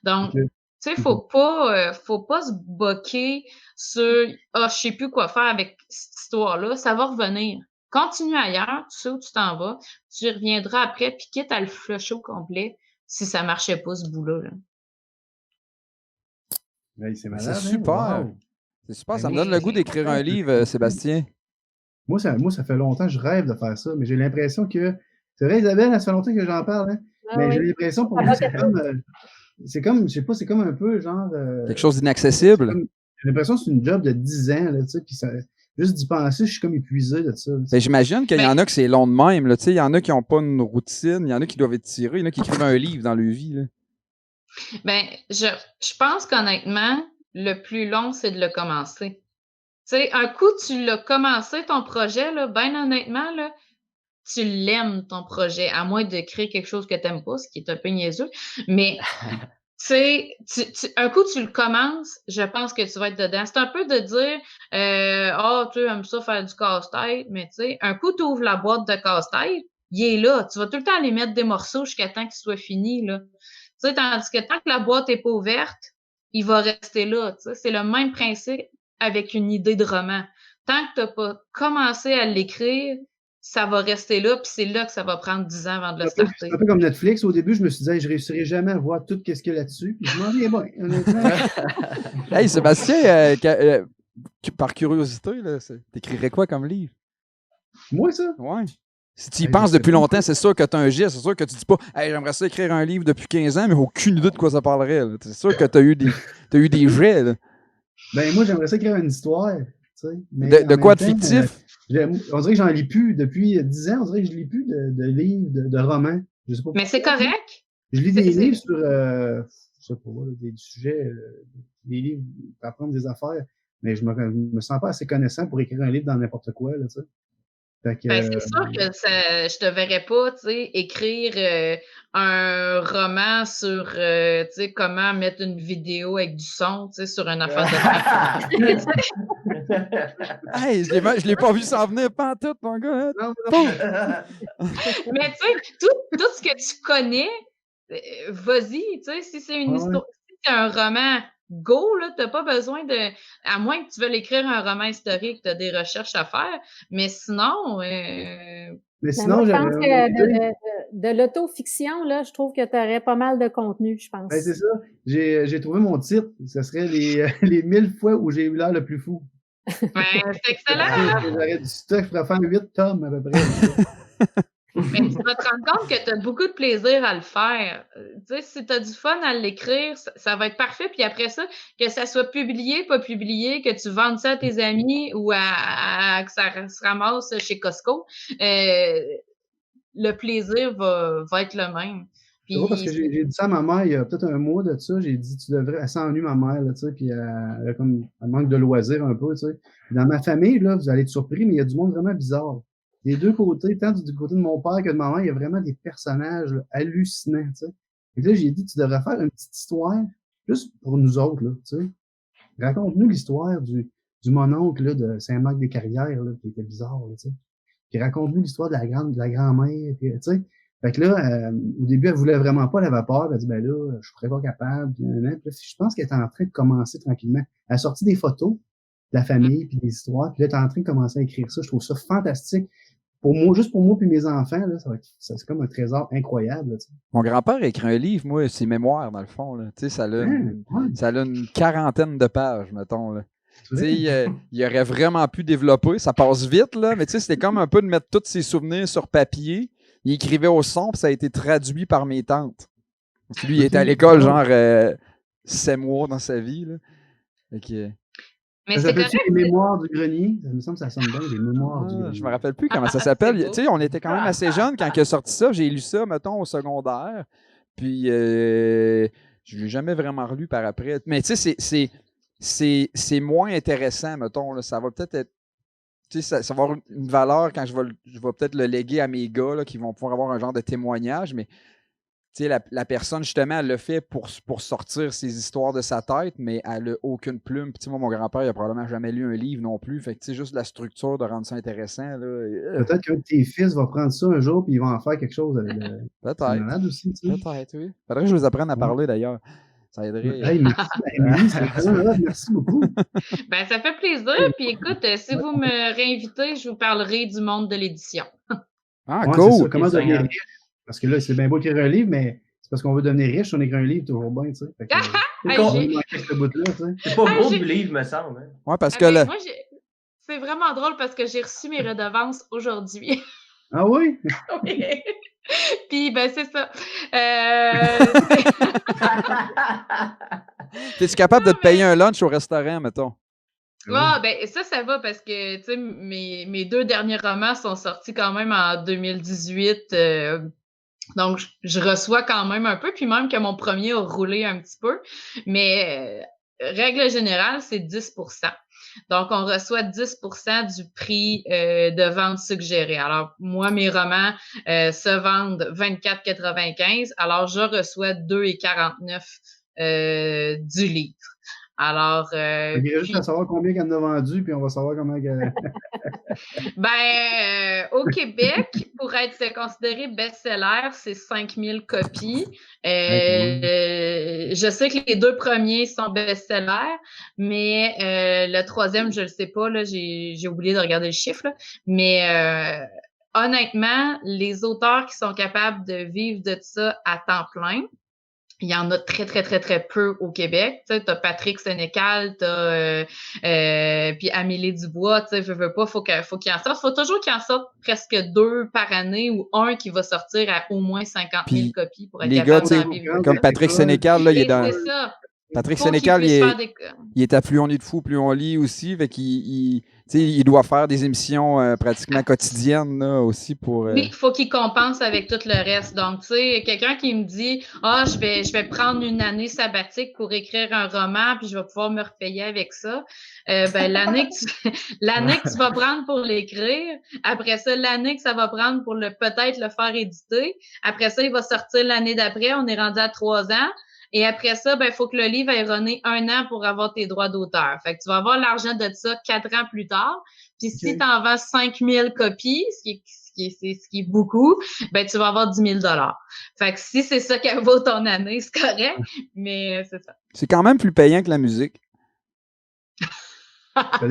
Donc, tu sais, faut pas se boquer sur « Ah, je sais plus quoi faire avec cette histoire-là ». Ça va revenir. Continue ailleurs, tu sais où tu t'en vas. Tu y reviendras après, puis quitte à le flusher au complet si ça marchait pas, ce bout-là. Là. C'est malade, c'est super. Wow. C'est super. Ça me donne le goût d'écrire un livre, Sébastien. Moi, ça fait longtemps que je rêve de faire ça, mais j'ai l'impression que... C'est vrai, Isabelle, ça fait longtemps que j'en parle, hein? Mais j'ai l'impression, pour moi, c'est comme, je sais pas, c'est comme un peu genre... quelque chose d'inaccessible. J'ai l'impression que c'est une job de 10 ans, là, tu sais, puis ça... Juste d'y penser, je suis comme épuisé de ça. Ben, j'imagine qu'il y en a que c'est long de même. Là. Il y en a qui n'ont pas une routine, il y en a qui doivent être tirés, il y en a qui écrivent un livre dans leur vie. Là. Ben, je pense qu'honnêtement, le plus long, c'est de le commencer. Tu sais, un coup, tu l'as commencé, ton projet, là, ben honnêtement, là, tu l'aimes, ton projet, à moins de créer quelque chose que tu n'aimes pas, ce qui est un peu niaiseux. Mais... un coup, tu le commences, je pense que tu vas être dedans. C'est un peu de dire, tu aimes ça faire du casse-tête, mais tu sais, un coup, tu ouvres la boîte de casse-tête, il est là. Tu vas tout le temps aller mettre des morceaux jusqu'à temps qu'il soit fini, là. Tu sais, tandis que tant que la boîte n'est pas ouverte, il va rester là, tu sais. C'est le même principe avec une idée de roman. Tant que tu n'as pas commencé à l'écrire, ça va rester là, puis c'est là que ça va prendre 10 ans avant de le starter. C'est un peu comme Netflix. Au début, je me suis dit, je ne réussirai jamais à voir tout ce qu'il y a là-dessus. Puis je m'en viens bien, honnêtement. Hey, Sébastien, par curiosité, t'écrirais quoi comme livre? Moi, ça? Ouais. Si tu y penses depuis longtemps, c'est sûr que tu as un geste, c'est sûr que tu dis pas hey, j'aimerais ça écrire un livre depuis 15 ans, mais aucune idée de quoi ça parlerait. C'est sûr que tu as eu des jets. Là. Ben, moi, j'aimerais ça écrire une histoire. De quoi de fictif? On dirait que j'en lis plus depuis 10 ans. On dirait que je lis plus de livres, de romans. Je sais pas mais c'est correct. Je lis des livres sur, je sais pas, des sujets, des livres pour apprendre des affaires, mais je me sens pas assez connaissant pour écrire un livre dans n'importe quoi, là, tu sais. Ben, c'est sûr que je te verrais pas, tu sais, écrire un roman sur, tu sais, comment mettre une vidéo avec du son, tu sais, sur une affaire de hey, je l'ai pas vu s'en venir pantoute, mon gars. Mais tu sais, tout ce que tu connais, vas-y, tu sais, si c'est une histoire, si c'est un roman, go, là, t'as pas besoin de... À moins que tu veuilles écrire un roman historique, t'as des recherches à faire, mais sinon... Mais sinon, je pense que de l'autofiction, là, je trouve que tu aurais pas mal de contenu, je pense. Ben, c'est ça. J'ai trouvé mon titre. Ce serait les 1000 fois où j'ai eu l'air le plus fou. Ben, c'est excellent! J'aurais du stock, je pourrais faire 8 tomes à peu près. Mais tu vas te rendre compte que tu as beaucoup de plaisir à le faire. Tu sais, si tu as du fun à l'écrire, ça va être parfait. Puis après ça, que ça soit publié, pas publié, que tu vendes ça à tes amis ou que ça se ramasse chez Costco, le plaisir va être le même. Puis, parce que j'ai dit ça à ma mère il y a peut-être un mois de ça. J'ai dit, elle s'ennuie, ma mère, là, tu sais, puis elle manque de loisirs un peu, tu sais. Dans ma famille, là, vous allez être surpris, mais il y a du monde vraiment bizarre. Des deux côtés, tant du côté de mon père que de ma mère, il y a vraiment des personnages là, hallucinants, tu sais. Et là, j'ai dit, tu devrais faire une petite histoire, juste pour nous autres, là, tu sais. Raconte-nous l'histoire du mononcle, là, de Saint-Marc-des-Carrières, là, qui était bizarre, là, tu sais. Puis raconte-nous l'histoire de la grand-mère, tu sais. Fait que là, au début, elle voulait vraiment pas, elle avait peur, elle a dit, ben là, je serais pas capable, puis je pense qu'elle est en train de commencer tranquillement. Elle a sorti des photos de la famille, puis des histoires, puis là, elle est en train de commencer à écrire ça. Je trouve ça fantastique. Pour moi, juste pour moi puis mes enfants, là, c'est comme un trésor incroyable. Là, mon grand-père a écrit un livre, moi, ses mémoires, dans le fond. Là. Ça a une 40aine de pages, mettons. Là. Il aurait vraiment pu développer. Ça passe vite, là, mais c'était comme un peu de mettre tous ses souvenirs sur papier. Il écrivait au son, puis ça a été traduit par mes tantes. Parce que lui, il était à l'école, genre 7 mois dans sa vie. Là. Mais c'est correct. Les mémoires du grenier, ça me semble que ça sonne bien, les mémoires du grenier. Je me rappelle plus comment ça s'appelle. On était quand même assez jeunes quand il a sorti ça. J'ai lu ça, mettons, au secondaire. Puis, je ne l'ai jamais vraiment relu par après. Mais tu sais, c'est moins intéressant, mettons. Là. Ça va peut-être être. Tu sais, ça va avoir une valeur quand je vais peut-être le léguer à mes gars là, qui vont pouvoir avoir un genre de témoignage, mais tu sais, la personne, justement, elle le fait pour sortir ses histoires de sa tête, mais elle n'a aucune plume. Puis, moi, mon grand-père, il a probablement jamais lu un livre non plus. Fait que, tu sais, juste la structure de rendre ça intéressant. Là, Peut-être qu'un de tes fils va prendre ça un jour puis ils vont en faire quelque chose avec peut-être. C'est malade aussi, tu sais. Peut-être, oui. Faudrait que je les apprenne à parler, d'ailleurs. Ça aiderait. Hey, merci, Émilie, c'est vraiment malade. Merci beaucoup. Ben, ça fait plaisir. Puis écoute, si vous me réinvitez, je vous parlerai du monde de l'édition. Ah, Ouais, cool. c'est ça, comment devenir riche? Parce que là, c'est bien beau écrire un livre, mais c'est parce qu'on veut devenir riche, on écrit un livre toujours bien, tu sais. Fait que, on manque ce bout-là, tu sais. C'est pas gros du livre, me semble. Hein. Ouais, parce que Ben, moi, c'est vraiment drôle parce que j'ai reçu mes redevances aujourd'hui. Ah oui? Oui. Puis, ben, c'est ça. Es-tu capable de te payer un lunch au restaurant, mettons? Ah, ben, ça va parce que, tu sais, mes 2 derniers romans sont sortis quand même en 2018. Donc, je reçois quand même un peu, puis même que mon premier a roulé un petit peu. Mais, règle générale, c'est 10%. Donc, on reçoit 10% du prix de vente suggéré. Alors, moi, mes romans se vendent 24,95. Alors, je reçois 2,49 du livre. Alors, Il y a juste à savoir combien qu'elle en a vendu, puis on va savoir comment au Québec, pour être considéré best-seller, c'est 5000 copies. Je sais que les 2 premiers sont best-sellers, mais le 3e, je le sais pas, là, j'ai oublié de regarder le chiffre, là. Mais honnêtement, les auteurs qui sont capables de vivre de ça à temps plein, il y en a très, très, très, très peu au Québec. Tu sais, t'as Patrick Sénécal, t'as puis Amélie Dubois, tu sais, veux pas, faut qu'il en sorte. Faut toujours qu'il en sorte presque 2 par année ou un qui va sortir à au moins 50 000 copies pour être capable d'en vivre. Comme Patrick Sénécal, là, il est dans... C'est ça. Patrick Sénécal, il est à Plus on est de fou, plus on lit aussi. Fait qu'il il doit faire des émissions pratiquement quotidiennes là, aussi pour. Oui, il faut qu'il compense avec tout le reste. Donc, tu sais, quelqu'un qui me dit je vais prendre une année sabbatique pour écrire un roman, puis je vais pouvoir me repayer avec ça. Ben, l'année que tu vas prendre pour l'écrire, après ça, l'année que ça va prendre pour peut-être le faire éditer, après ça, il va sortir l'année d'après, on est rendu à 3 ans. Et après ça, ben, il faut que le livre ait runné 1 an pour avoir tes droits d'auteur. Fait que tu vas avoir l'argent de ça 4 ans plus tard. Puis si tu en vends 5000 copies, ce qui est beaucoup, ben, tu vas avoir 10 000 $. Fait que si c'est ça qu'elle vaut ton année, c'est correct. Mais c'est ça. C'est quand même plus payant que la musique. Ça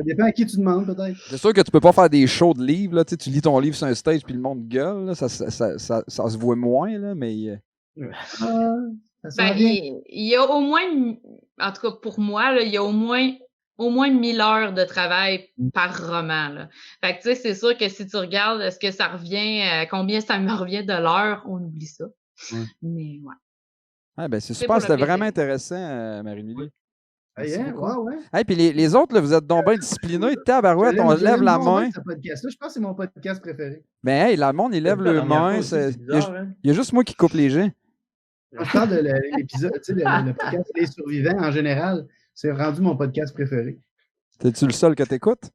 dépend à qui tu demandes, peut-être. C'est sûr que tu peux pas faire des shows de livres. Là. Tu lis ton livre sur un stage puis le monde gueule. Là. Ça se voit moins, là, mais. Ben, il y a au moins, en tout cas pour moi, là, il y a au moins 1000 heures de travail par roman. Là. Fait que tu sais, c'est sûr que si tu regardes est-ce que ça revient, combien ça me revient de l'heure, on oublie ça. Mais ouais. Ah, ben, c'est super, c'était vraiment intéressant, Marie-Émilie. Ouais. Hey, puis les autres, là, vous êtes donc bien disciplinés. Tabarouette, on lève la main. Je pense que c'est mon podcast préféré. Ben, hey, le monde, il lève le main. Il y a juste moi qui coupe les gens. Quand je parle de l'épisode, tu sais, le podcast Les Survivants en général, c'est rendu mon podcast préféré. T'es-tu le seul que t'écoutes?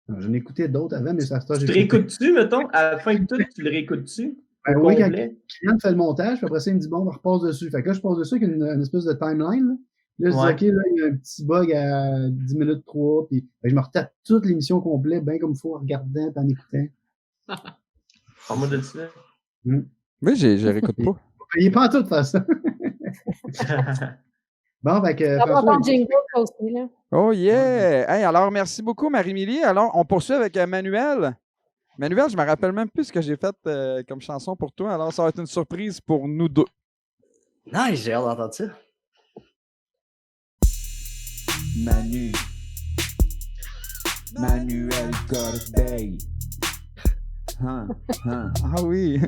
J'en ai écouté d'autres avant, mais ça se passe. Tu te réécoutes-tu, mettons? À la fin de tout, tu le réécoutes-tu? Oui, quand le client fait le montage, puis après ça, il me dit bon, on repasse dessus. Fait que là, je passe dessus avec une espèce de timeline. Là, je dis OK, là, il y a un petit bug à 10 minutes 3, puis je me retape toute l'émission complète, bien comme il faut, en regardant et en écoutant. En mode de ça. Oui, je réécoute pas. Il n'est pas en tout de faire ça. Bon, fait que. Oh yeah! Hey, alors, merci beaucoup, Marie-Émilie. Alors, on poursuit avec Manuel. Manuel, je me rappelle même plus ce que j'ai fait comme chanson pour toi. Alors, ça va être une surprise pour nous deux. Nice, j'ai hâte d'entendre ça. Manuel Corbeil. Ah oui.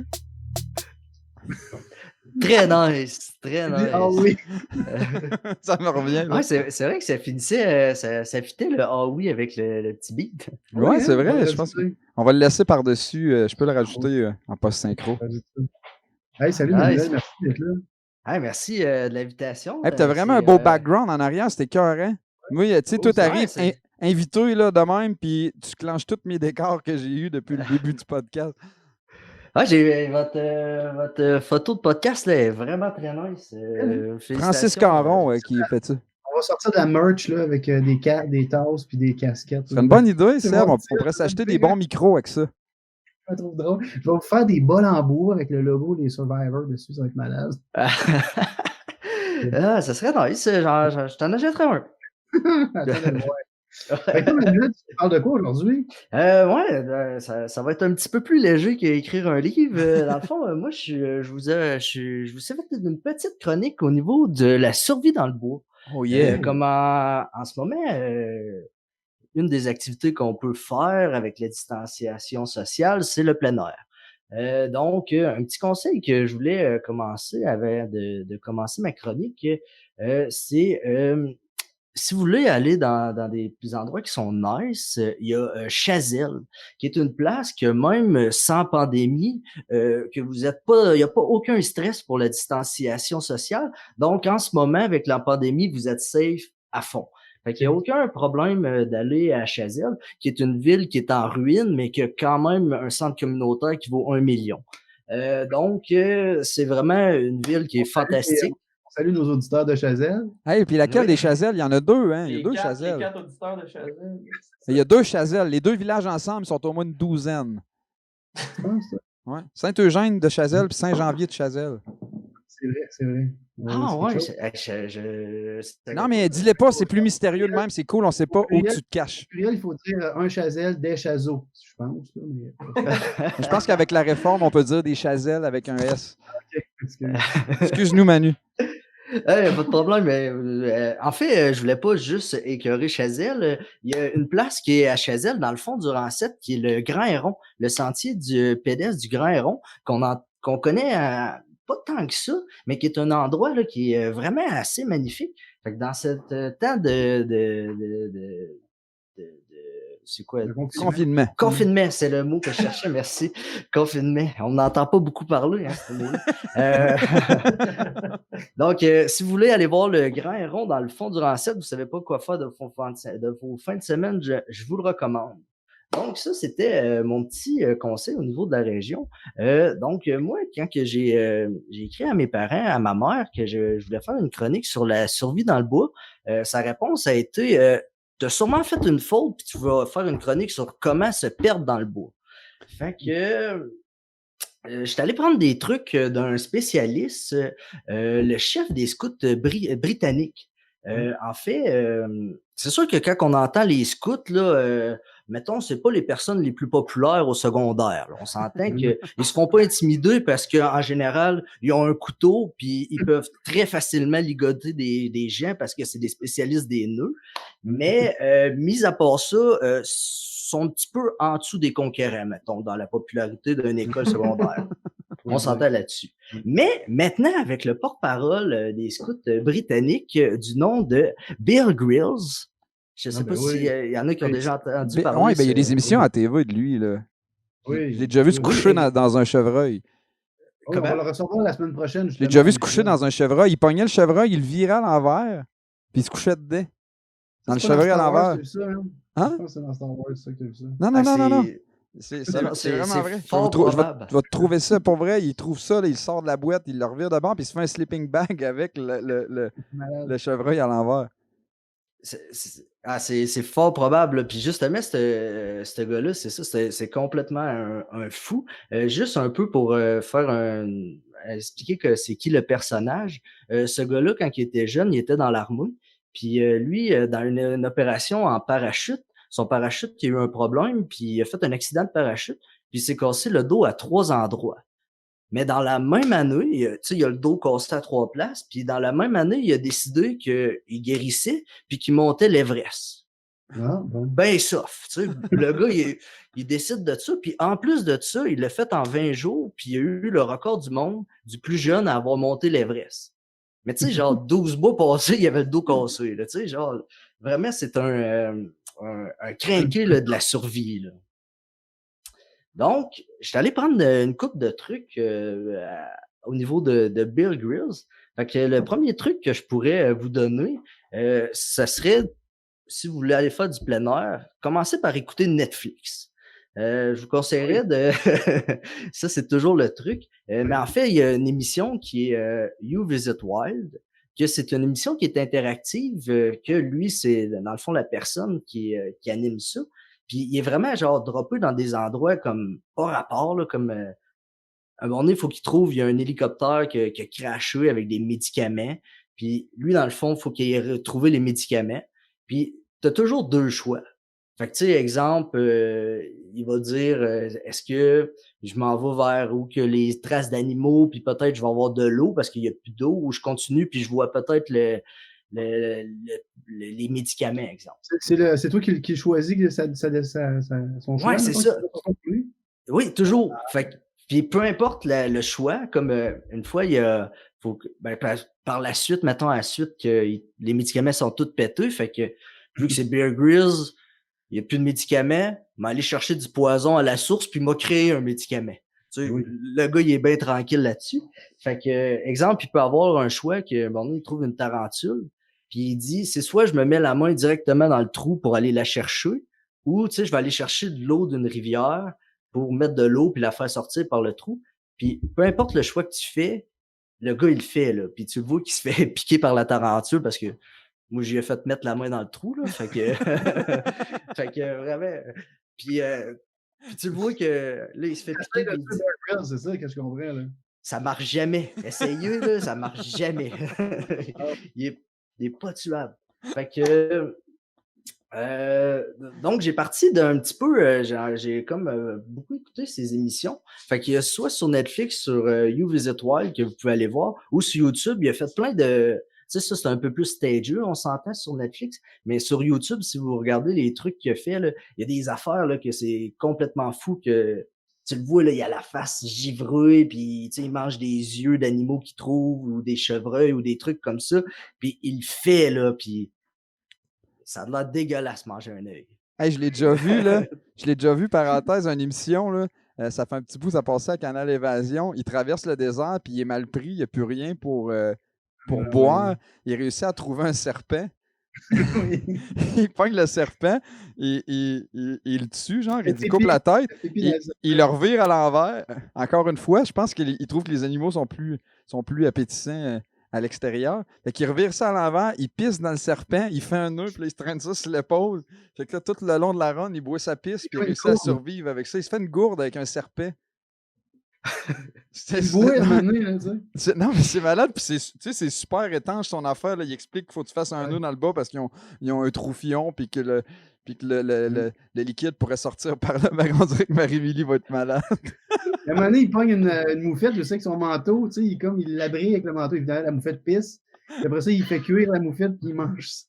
Très nice, très nice. Ah oui. Ça me revient. Ouais, c'est vrai que ça finissait, ça fitait le ah oui avec le petit beat. Ouais, c'est vrai. Je pense qu'on va le laisser par-dessus. Je peux le rajouter en post-synchro. Hey, salut Manuel, merci d'être là. Hey, merci de l'invitation. Hey, t'as vraiment un beau background en arrière, c'était écœurant. Moi, tu sais, toi, t'arrives invité là, de même, puis tu clenches tous mes décors que j'ai eus depuis le début du podcast. Ah, votre photo de podcast là, est vraiment très nice. Francis Caron qui fait ça. On va sortir de la merch là, avec des tasses puis des casquettes. C'est une bonne idée, Seb. On pourrait s'acheter des bons micros avec ça. Je trouve drôle. Je vais vous faire des bols en bois avec le logo des Survivors dessus, ça va être malade. Ça serait nice. Je t'en achèterais un. Tu parles de quoi aujourd'hui? Ça va être un petit peu plus léger qu'écrire un livre. Dans le fond, moi, je vous ai fait une petite chronique au niveau de la survie dans le bois. Oh yeah! Comme en ce moment, une des activités qu'on peut faire avec la distanciation sociale, c'est le plein air. Donc, un petit conseil que je voulais commencer avant de commencer ma chronique, c'est si vous voulez aller dans des endroits qui sont nice, il y a Chazelle, qui est une place que même sans pandémie, que vous êtes pas, il n'y a pas aucun stress pour la distanciation sociale. Donc, en ce moment, avec la pandémie, vous êtes safe à fond. Fait qu'il n'y a aucun problème d'aller à Chazelle, qui est une ville qui est en ruine, mais qui a quand même un centre communautaire qui vaut 1 million. Donc, c'est vraiment une ville qui est fantastique. Salut nos auditeurs de Chazelle. Hey, puis laquelle des Chazelles? Il y en a deux, hein? Il y a deux Chazelles. Les 4 auditeurs de Chazelle. Il y a 2 Chazelles. Les 2 villages ensemble sont au moins une 12aine. Tu penses ça? Ouais. Saint-Eugène de Chazelle puis Saint-Janvier de Chazelle. C'est vrai, c'est vrai. Non, mais dis-les pas, c'est plus mystérieux de même, c'est cool, on sait pas où tu te caches. Il faut dire un Chazelle, des Chazeaux, je pense. Je pense qu'avec la réforme, on peut dire des Chazelles avec un S. Excuse-nous, Manu. Pas de problème. En fait, je voulais pas juste écœurer Chazelle. Il y a une place qui est à Chazelle, dans le fond du Rancette, qui est le Grand Héron, le sentier pédestre du Grand Héron, qu'on connaît pas tant que ça, mais qui est un endroit là, qui est vraiment assez magnifique. Fait que dans ce temps c'est quoi? Confinement. Confinement, c'est le mot que je cherchais, merci. Confinement. On n'entend pas beaucoup parler, hein, ce mot. Donc, si vous voulez aller voir le Grand Héron dans le fond du Rancette, vous ne savez pas quoi faire de vos fins de semaine, je vous le recommande. Donc, ça, c'était mon petit conseil au niveau de la région. Moi, quand j'ai écrit à mes parents, à ma mère, que je voulais faire une chronique sur la survie dans le bois, sa réponse a été tu as sûrement fait une faute, puis tu vas faire une chronique sur comment se perdre dans le bois. Fait que je suis allé prendre des trucs d'un spécialiste, le chef des scouts britanniques. En fait, c'est sûr que quand on entend les scouts, là, mettons, c'est pas les personnes les plus populaires au secondaire. Là. On s'entend qu'ils se font pas intimider parce qu'en général, ils ont un couteau puis ils peuvent très facilement ligoter des gens parce que c'est des spécialistes des nœuds. Mais mis à part ça, sont un petit peu en dessous des conquérants, mettons, dans la popularité d'une école secondaire. On s'entend là-dessus. Mais maintenant, avec le porte-parole des scouts britanniques du nom de Bear Grylls, je ne sais pas s'il y en a qui ont déjà entendu parler. Oui, il y a des émissions à TV de lui. Là. Oui, je l'ai déjà vu se coucher dans un chevreuil. On va le recevoir la semaine prochaine. Je l'ai déjà vu se coucher dans un chevreuil. Il pognait le chevreuil, il le virait à l'envers, puis il se couchait dedans. Dans le chevreuil à l'envers. Hein? Je pense que c'est dans Star Wars, ça que tu as vu ça. Non. C'est vraiment vrai. Je vais te trouver ça pour vrai. Il trouve ça, là, il sort de la boîte, il le revire de bord, puis il se fait un sleeping bag avec le chevreuil à l'envers. C'est fort probable. Puis justement, ce gars-là, c'est ça, c'est complètement un fou. Juste un peu pour expliquer que c'est qui le personnage. Ce gars-là, quand il était jeune, il était dans l'armée. Puis lui, dans une opération en parachute, son parachute qui a eu un problème, puis il a fait un accident de parachute, puis il s'est cassé le dos à 3 endroits. Mais dans la même année, il a le dos cassé à 3 places, puis dans la même année, il a décidé qu'il guérissait, puis qu'il montait l'Everest. Ah, bon. Ben soft, tu sais. Le gars, il décide de ça, puis en plus de ça, il l'a fait en 20 jours, puis il a eu le record du monde du plus jeune à avoir monté l'Everest. Mais tu sais, genre 12 mois passés, il avait le dos cassé, là, tu sais, genre, vraiment, c'est un crinqué là, de la survie, là. Donc, je suis allé prendre une couple de trucs au niveau de Bear Grylls. Fait que le premier truc que je pourrais vous donner, ça serait, si vous voulez aller faire du plein air, commencez par écouter Netflix. Je vous conseillerais de... Ça, c'est toujours le truc. Mais en fait, il y a une émission qui est You Visit Wild, que c'est une émission qui est interactive, que lui, c'est dans le fond la personne qui anime ça. Puis il est vraiment genre droppé dans des endroits comme pas rapport, là, comme à un moment donné, il faut qu'il trouve, il y a un hélicoptère qui a crashé avec des médicaments. Puis lui, dans le fond, il faut qu'il ait retrouvé les médicaments. Puis t'as toujours deux choix. Fait que, tu sais, exemple, il va dire, est-ce que je m'en vais vers où que les traces d'animaux, puis peut-être je vais avoir de l'eau parce qu'il y a plus d'eau, ou je continue, puis je vois peut-être les médicaments, exemple. C'est toi qui choisis son choix? Ouais, c'est ça. Oui, toujours. Fait que, puis peu importe le choix, comme une fois, il y a par la suite, mettons à la suite que les médicaments sont tous pétés, fait que vu que c'est Bear Grylls, il n'y a plus de médicaments, m'a allé chercher du poison à la source puis m'a créé un médicament. Tu sais, le gars, il est bien tranquille là-dessus. Fait que, exemple, il peut avoir un choix que, bon, il trouve une tarentule, puis il dit, c'est soit je me mets la main directement dans le trou pour aller la chercher, ou, tu sais, je vais aller chercher de l'eau d'une rivière pour mettre de l'eau puis la faire sortir par le trou. Puis peu importe le choix que tu fais, le gars, il le fait, là. Puis tu le vois qu'il se fait piquer par la tarentule parce que moi, j'y ai fait mettre la main dans le trou, là. Fait que, fait que vraiment. Puis tu le vois que là, il se fait piquer. C'est ça que je comprends, là. Ça marche jamais. Essayez, là, ça marche jamais. il est pas tuable. Fait que. Donc, j'ai parti d'un petit peu, j'ai comme beaucoup écouté ces émissions. Fait qu'il y a soit sur Netflix, sur You Visit Wild, que vous pouvez aller voir, ou sur YouTube, il a fait plein de... Tu sais, ça, c'est un peu plus stageux, on s'entend sur Netflix, mais sur YouTube, si vous regardez les trucs qu'il a fait, là, il y a des affaires là, que c'est complètement fou, que tu le vois, là, il a la face givrée, puis il mange des yeux d'animaux qu'il trouve, ou des chevreuils, ou des trucs comme ça, puis il le fait, là, puis... Ça a l'air dégueulasse manger un œil. Hey, je l'ai déjà vu, là. Je l'ai déjà vu, parenthèse, une émission, là. Ça fait un petit bout, ça passait à Canal Évasion. Il traverse le désert, puis il est mal pris. Il n'y a plus rien pour boire. Il réussit à trouver un serpent. Il pogne le serpent, il le tue, genre, il coupe la tête, il le revire à l'envers. Encore une fois, je pense qu'il trouve que les animaux sont plus appétissants à l'extérieur. Fait qu'il revire ça à l'envers, il pisse dans le serpent, il fait un nœud, puis là, il se traîne ça sur l'épaule. Fait que là, tout le long de la run, il boit sa pisse, puis il réussit à survivre avec ça. Il se fait une gourde avec un serpent. C'est beau à mener, là, tu sais. Non, mais c'est malade, puis c'est super étanche son affaire. Là. Il explique qu'il faut que tu fasses un nœud dans le bas parce qu'ils ont un trou-fillon, puis que le liquide pourrait sortir par là. Mais on dirait que Marie-Émilie va être malade. À un moment donné, il pogne une moufette, je sais que son manteau, tu sais, il l'abrit avec le manteau, évidemment, la moufette pisse. Puis après ça, il fait cuire la moufette, puis il mange ça.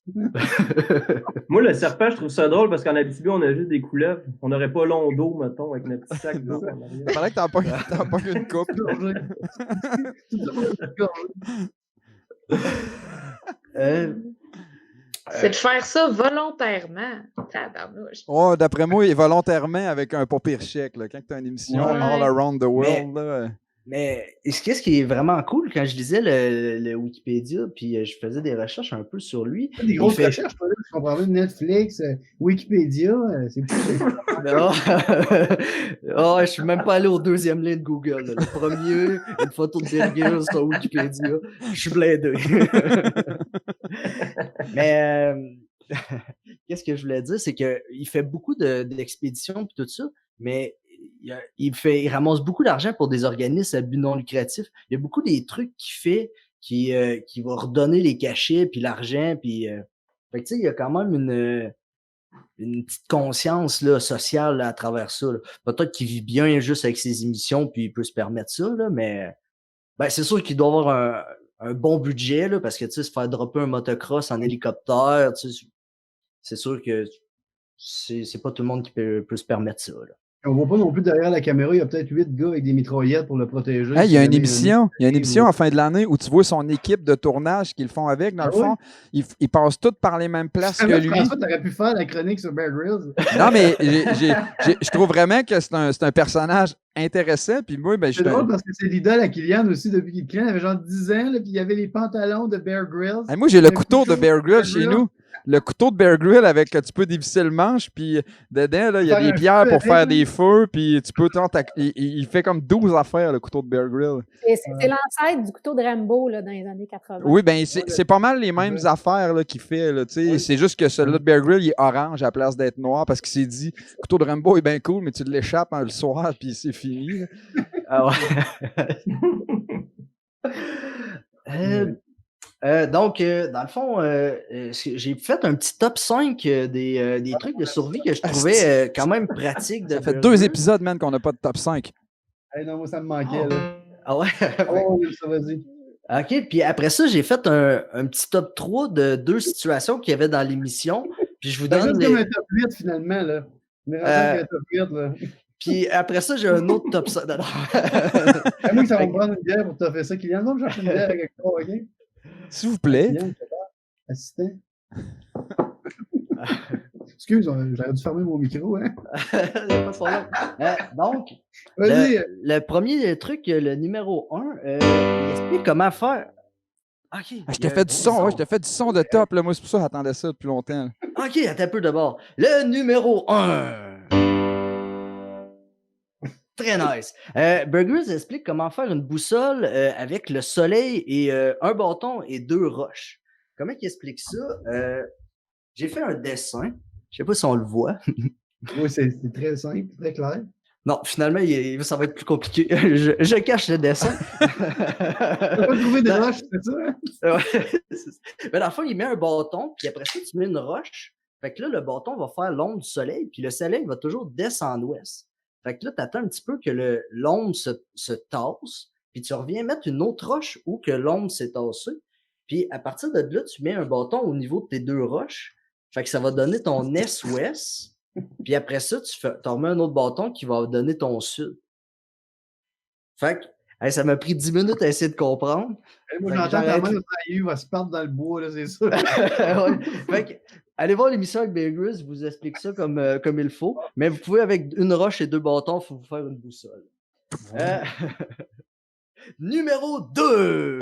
Moi, le serpent, je trouve ça drôle parce qu'en Abitibi, on a juste des couleuvres. On n'aurait pas long d'eau, mettons, avec notre petit sac d'eau. Il fallait que t'en pognes une coupe. C'est de faire ça volontairement. Oh, d'après moi, il est volontairement avec un pas pire chèque. Là. Quand tu as une émission All Around the World. Mais ce qui est vraiment cool, quand je lisais le Wikipédia, puis je faisais des recherches un peu sur lui. Des grosses recherches, je comprends pas, Netflix, Wikipédia, c'est plus. Non. Oh, je suis même pas allé au deuxième lien de Google. Là. Le premier, une photo de Burger sur Wikipédia. Je suis blindé. Mais qu'est-ce que je voulais dire, c'est qu'il fait beaucoup d'expéditions et tout ça, mais il ramasse beaucoup d'argent pour des organismes à but non lucratif. Il y a beaucoup des trucs qu'il fait qui va redonner les cachets puis l'argent. Puis, fait que tu sais, il y a quand même une petite conscience là, sociale là, à travers ça. Peut-être qu'il vit bien juste avec ses émissions puis il peut se permettre ça, là, mais c'est sûr qu'il doit avoir un bon budget là, parce que tu sais, se faire dropper un motocross en hélicoptère, tu sais, c'est sûr que c'est pas tout le monde qui peut se permettre ça. Là. On voit pas non plus derrière la caméra, il y a peut-être 8 gars avec des mitraillettes pour le protéger. Hey, il y a une émission en fin de l'année où tu vois son équipe de tournage qu'ils font avec. Dans le fond, ils passent tous par les mêmes places que lui. François, t'aurais pu faire la chronique sur Bear Grylls. Non, mais je trouve vraiment que c'est un personnage intéressant. Puis moi, ben, c'est drôle parce que c'est l'idole à Kylian aussi depuis qu'il Kylian avait genre 10 ans, là, puis il y avait les pantalons de Bear Grylls. Hey, moi, j'ai le couteau de Bear Grylls chez nous. Le couteau de Bear Grylls avec tu peux dévisser le manche, puis dedans, là, il y a des pierres pour faire des feux, puis tu peux il fait comme 12 affaires, le couteau de Bear Grylls. C'est l'ancêtre du couteau de Rambo là, dans les années 80. Oui, ben c'est pas mal les mêmes affaires qu'il fait. Là, c'est juste que celui-là de Bear Grylls, il est orange à la place d'être noir parce qu'il s'est dit le couteau de Rambo est bien cool, mais tu l'échappes le soir, puis c'est fini. Ah ouais. Donc, dans le fond, j'ai fait un petit top 5 des trucs de survie que je trouvais quand même pratiques. Ça fait 2 épisodes, man, qu'on n'a pas de top 5. Hey, non, moi, ça me manquait. Là. Ah ouais? Oh, ça, vas-y. OK, puis après ça, j'ai fait un petit top 3 de 2 situations qu'il y avait dans l'émission. Puis je vous donne. C'est comme un top 8, finalement. Là. On est rendu avec un top 8. Là. Puis après ça, j'ai un autre top 5. Moi, ça va me prendre une bière pour te faire ça, Kylian. Donc, j'en fais une bière avec toi, OK? S'il vous plaît. Assistant. Excuse, j'aurais dû fermer mon micro, hein? Pas de problème. Donc, le premier truc, le numéro 1, il explique comment faire. Okay, je t'ai fait du son, je t'ai fait du son de top. Là. Moi, c'est pour ça que j'attendais ça depuis longtemps. Là. OK, attends un peu d'abord. Le numéro 1. Très nice. Burgers explique comment faire une boussole avec le soleil et un bâton et 2 roches. Comment il explique ça? J'ai fait un dessin. Je sais pas si on le voit. Oui, c'est très simple, très clair. Non, finalement, ça va être plus compliqué. Je cache le dessin. Tu peux pas trouver des roches, c'est ça? Hein? Mais dans le fond, il met un bâton, puis après ça, tu mets une roche. Fait que là, le bâton va faire l'ombre du soleil, puis le soleil va toujours descendre ouest. Fait que là, tu attends un petit peu que l'ombre se tasse, puis tu reviens mettre une autre roche où que l'ombre s'est tassée. Puis à partir de là, tu mets un bâton au niveau de tes 2 roches. Fait que ça va donner ton est-ouest. Puis après ça, tu remets un autre bâton qui va donner ton sud. Fait que ça m'a pris 10 minutes à essayer de comprendre. Moi, j'entends ta mère il va se perdre dans le bois, là, c'est ça. Ouais. Fait que, allez voir l'émission avec Bear Grylls, je vous explique ça comme il faut. Mais vous pouvez, avec une roche et 2 bâtons, il faut vous faire une boussole. Numéro 2.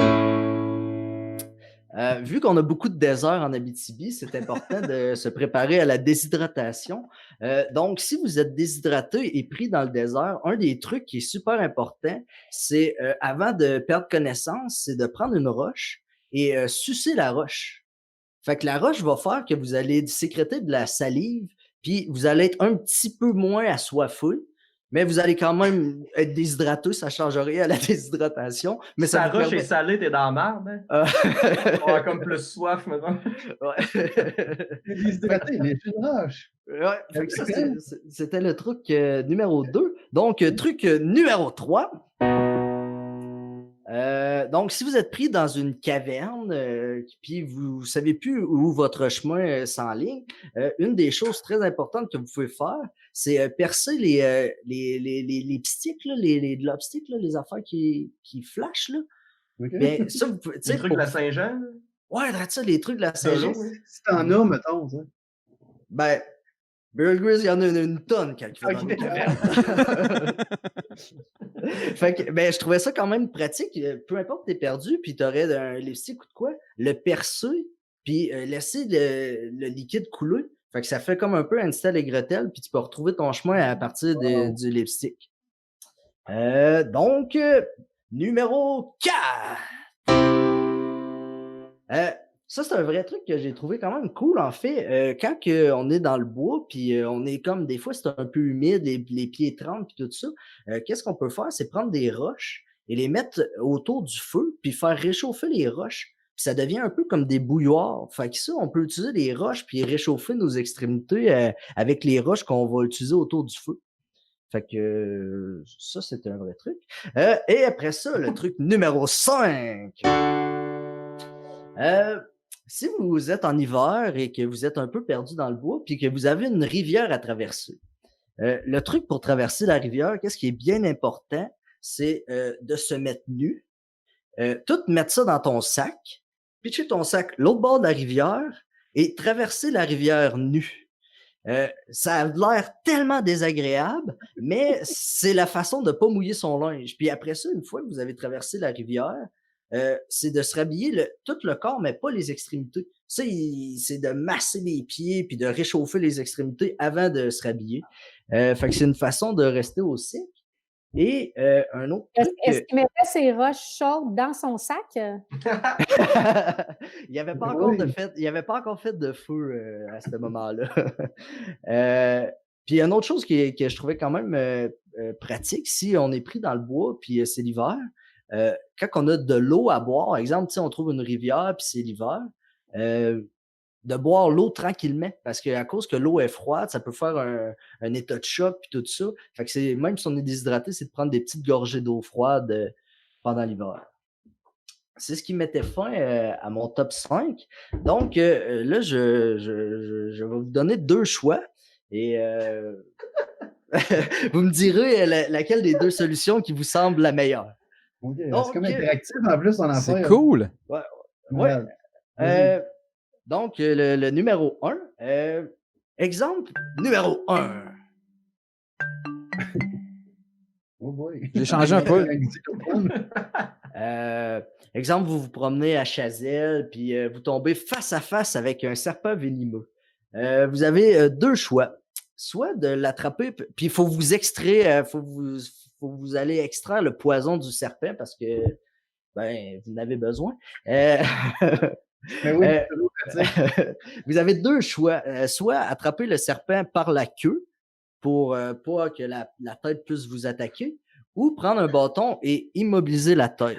Vu qu'on a beaucoup de désert en Abitibi, c'est important de se préparer à la déshydratation. Donc, si vous êtes déshydraté et pris dans le désert, un des trucs qui est super important, c'est avant de perdre connaissance, c'est de prendre une roche et sucer la roche. Fait que la roche va faire que vous allez sécréter de la salive, puis vous allez être un petit peu moins assoiffé. Mais vous allez quand même être déshydraté, ça ne change rien à la déshydratation. Mais si la roche est salée, t'es dans la merde. Hein? On a comme plus soif maintenant. T'es déshydraté, mais c'est une roche. Ouais, ça, c'était le truc numéro 2. Donc, truc numéro 3. Donc, si vous êtes pris dans une caverne puis vous ne savez plus où votre chemin s'enligne, une des choses très importantes que vous pouvez faire, c'est percer les sticks, là, les globsticks, les affaires qui flashent. Là. Okay. Ben, ça, vous pouvez, les trucs de la Saint-Jean? Ouais, ça, les trucs de la Saint-Jean. Si t'en as, mettons, ça. Ben, Bear Grylls, il y en a une tonne quand il fait dans une caverne. Fait que, ben, je trouvais ça quand même pratique. Peu importe, t'es perdu, puis t'aurais un lipstick ou de quoi, le percer, puis laisser le liquide couler. Fait que ça fait comme un peu Hansel et Gretel, puis tu peux retrouver ton chemin à partir du lipstick. Donc, numéro 4! Ça, c'est un vrai truc que j'ai trouvé quand même cool, en fait. Quand on est dans le bois, puis on est comme, des fois, c'est un peu humide, les pieds tremblent, puis tout ça, qu'est-ce qu'on peut faire? C'est prendre des roches et les mettre autour du feu, puis faire réchauffer les roches. Puis ça devient un peu comme des bouilloires. Fait que ça, on peut utiliser les roches, puis réchauffer nos extrémités avec les roches qu'on va utiliser autour du feu. Fait que ça, c'est un vrai truc. Et après ça, le truc numéro 5. Si vous êtes en hiver et que vous êtes un peu perdu dans le bois, puis que vous avez une rivière à traverser, Le truc pour traverser la rivière, qu'est-ce qui est bien important, c'est de se mettre nu, tout mettre ça dans ton sac, pitcher ton sac l'autre bord de la rivière et traverser la rivière nu. Ça a l'air tellement désagréable, mais c'est la façon de ne pas mouiller son linge. Puis après ça, une fois que vous avez traversé la rivière, c'est de se rhabiller tout le corps, mais pas les extrémités. Ça, c'est de masser les pieds puis de réchauffer les extrémités avant de se rhabiller. Fait que c'est une façon de rester au sec. Et un autre truc... Est-ce qu'il mettait ses roches chaudes dans son sac? Il n'y avait pas encore fait de feu à ce moment-là. Puis une autre chose que je trouvais quand même pratique, si on est pris dans le bois puis c'est l'hiver, quand on a de l'eau à boire, par exemple, on trouve une rivière puis c'est l'hiver, de boire l'eau tranquillement, parce qu'à cause que l'eau est froide, ça peut faire un état de choc puis tout ça. Fait que même si on est déshydraté, c'est de prendre des petites gorgées d'eau froide pendant l'hiver. C'est ce qui mettait fin à mon top 5. Donc là, je vais vous donner 2 choix et vous me direz laquelle des 2 solutions qui vous semble la meilleure. Okay. C'est comme interactif en plus, on en fait. C'est cool! Ouais. Donc, le numéro 1. Exemple numéro 1. Oh boy. J'ai changé un peu. Exemple, vous vous promenez à Chazelle, puis vous tombez face à face avec un serpent venimeux. Vous avez 2 choix. Soit de l'attraper, puis il faut vous extraire, faut vous aller extraire le poison du serpent parce que vous en avez besoin. Mais oui, vous avez 2 choix. Soit attraper le serpent par la queue pour pas que la tête puisse vous attaquer, ou prendre un bâton et immobiliser la tête.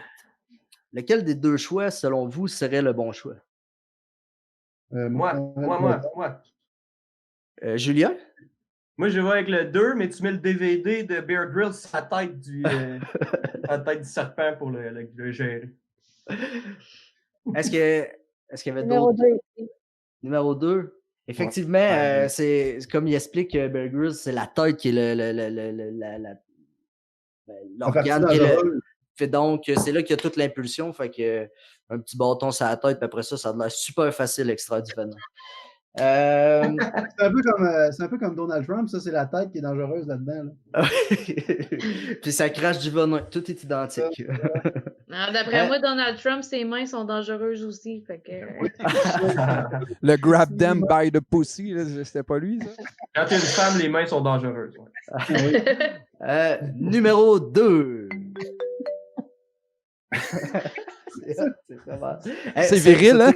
Lequel des 2 choix, selon vous, serait le bon choix? Moi. Julien? Moi, je vais avec le 2, mais tu mets le DVD de Bear Grylls sur la tête du serpent pour le gérer. Est-ce qu'il y avait Numéro d'autres? 2. Numéro 2. Effectivement, c'est comme il explique Bear Grylls, c'est la tête qui est l'organe qui fait donc c'est là qu'il y a toute l'impulsion. Fait que un petit bâton sur la tête, puis après ça a l'air super facile extraire du venin. C'est un peu comme Donald Trump, ça c'est la tête qui est dangereuse là-dedans. Là. Puis ça crache du venin, tout est identique. D'après moi, Donald Trump, ses mains sont dangereuses aussi. Fait que... Le grab them by the pussy, c'était pas lui, ça? Quand t'es une femme, les mains sont dangereuses. Ouais. Numéro 2. C'est viril, hein?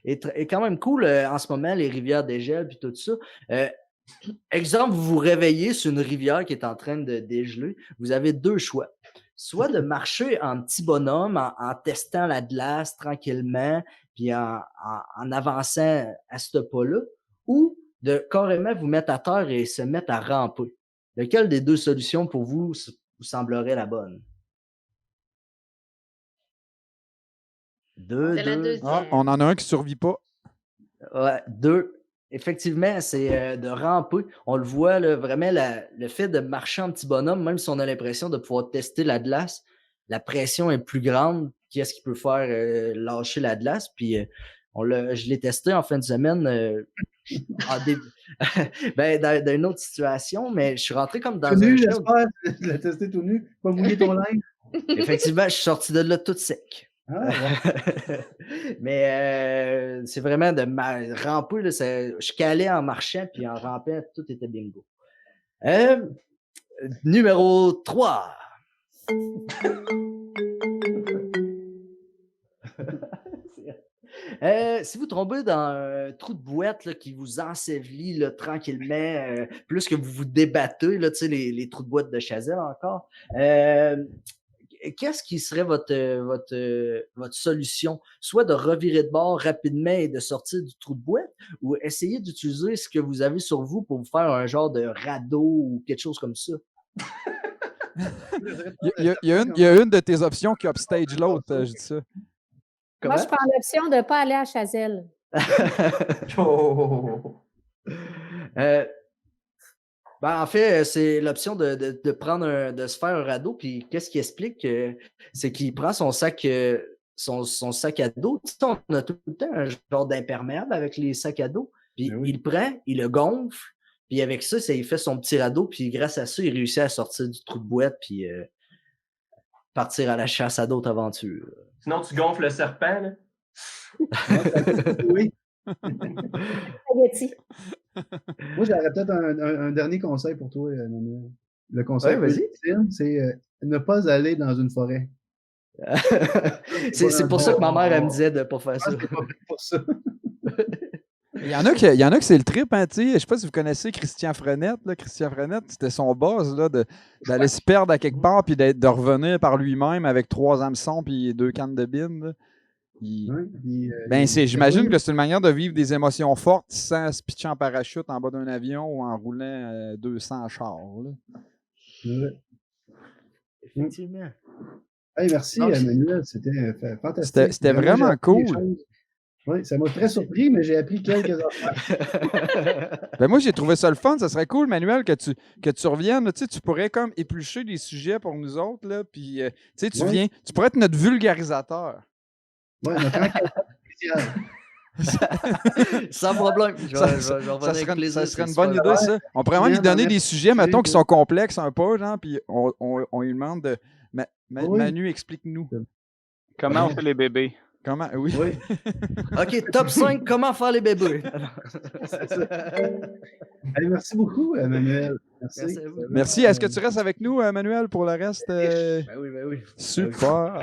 Est quand même cool en ce moment, les rivières dégèlent et tout ça. Exemple, vous vous réveillez sur une rivière qui est en train de dégeler. Vous avez 2 choix. Soit de marcher en petit bonhomme, en testant la glace tranquillement, puis en avançant à ce pas-là, ou de carrément vous mettre à terre et se mettre à ramper. Lequel des 2 solutions pour vous semblerait la bonne? 2. On en a un qui ne survit pas. Ouais, 2. Effectivement, c'est de ramper. On le voit, là, vraiment, le fait de marcher en petit bonhomme, même si on a l'impression de pouvoir tester la glace, la pression est plus grande. Qu'est-ce qui peut faire lâcher la glace? Puis, je l'ai testé en fin de semaine dans une autre situation, mais je suis rentré comme dans un j'espère. Tu l'as testé tout nu, pas mouiller ton linge. Effectivement, je suis sorti de là tout sec. Ah, ouais. Mais c'est vraiment de ramper. Là, je calais en marchant, puis en rampant, tout était bingo. Numéro 3. Si vous tombez dans un trou de boîte là, qui vous ensevelit là, tranquillement, plus que vous vous débattez, là, les trous de boîte de Chazelle encore, qu'est-ce qui serait votre solution? Soit de revirer de bord rapidement et de sortir du trou de boîte, ou essayer d'utiliser ce que vous avez sur vous pour vous faire un genre de radeau ou quelque chose comme ça? Il y a une de tes options qui upstage l'autre, je dis ça. Comment? Moi, je prends l'option de ne pas aller à Chazelle. Ben, en fait, c'est l'option de prendre de se faire un radeau. Puis qu'est-ce qu'il explique? C'est qu'il prend son sac son sac à dos. Tu sais, on a tout le temps un genre d'imperméable avec les sacs à dos. Puis il le prend, il le gonfle. Puis avec ça, il fait son petit radeau. Puis grâce à ça, il réussit à sortir du trou de boîte. Puis partir à la chasse à d'autres aventures. Sinon, tu gonfles le serpent, là. Oui. Spaghetti. Moi, j'aurais peut-être un dernier conseil pour toi, Manuel. Le conseil ultime, c'est ne pas aller dans une forêt. C'est pour ça que ma mère, elle me disait de ne pas faire ça. C'est pas pour ça. Il y en a que c'est le trip, hein, tu sais. Je sais pas si vous connaissez Christian Frenette. Là. Christian Frenette, c'était son boss là, d'aller se perdre à quelque part puis de revenir par lui-même avec 3 hameçons puis 2 cannes de bine. J'imagine que c'est une manière de vivre des émotions fortes sans se pitcher en parachute en bas d'un avion ou en roulant 200 chars. Là. Effectivement. Hey, merci, Manuel. C'était fantastique. C'était vraiment cool. Oui, ça m'a très surpris, mais j'ai appris quelques affaires. Moi, j'ai trouvé ça le fun. Ça serait cool, Manuel, que tu reviennes. Tu pourrais comme éplucher des sujets pour nous autres. Là, puis, tu pourrais être notre vulgarisateur. Oui, notre enquêteur spécial. Sans problème. Ça serait une bonne idée, ça. On pourrait même lui donner des sujets, mettons, qui sont complexes un peu, genre, puis on lui demande de... Manu, explique-nous. Comment on fait les bébés? Comment? Oui. OK, top 5, comment faire les bébés. Allez, merci beaucoup, Manuel. Merci. Est-ce que tu restes avec nous, Manuel, pour le reste? Ben oui. Super.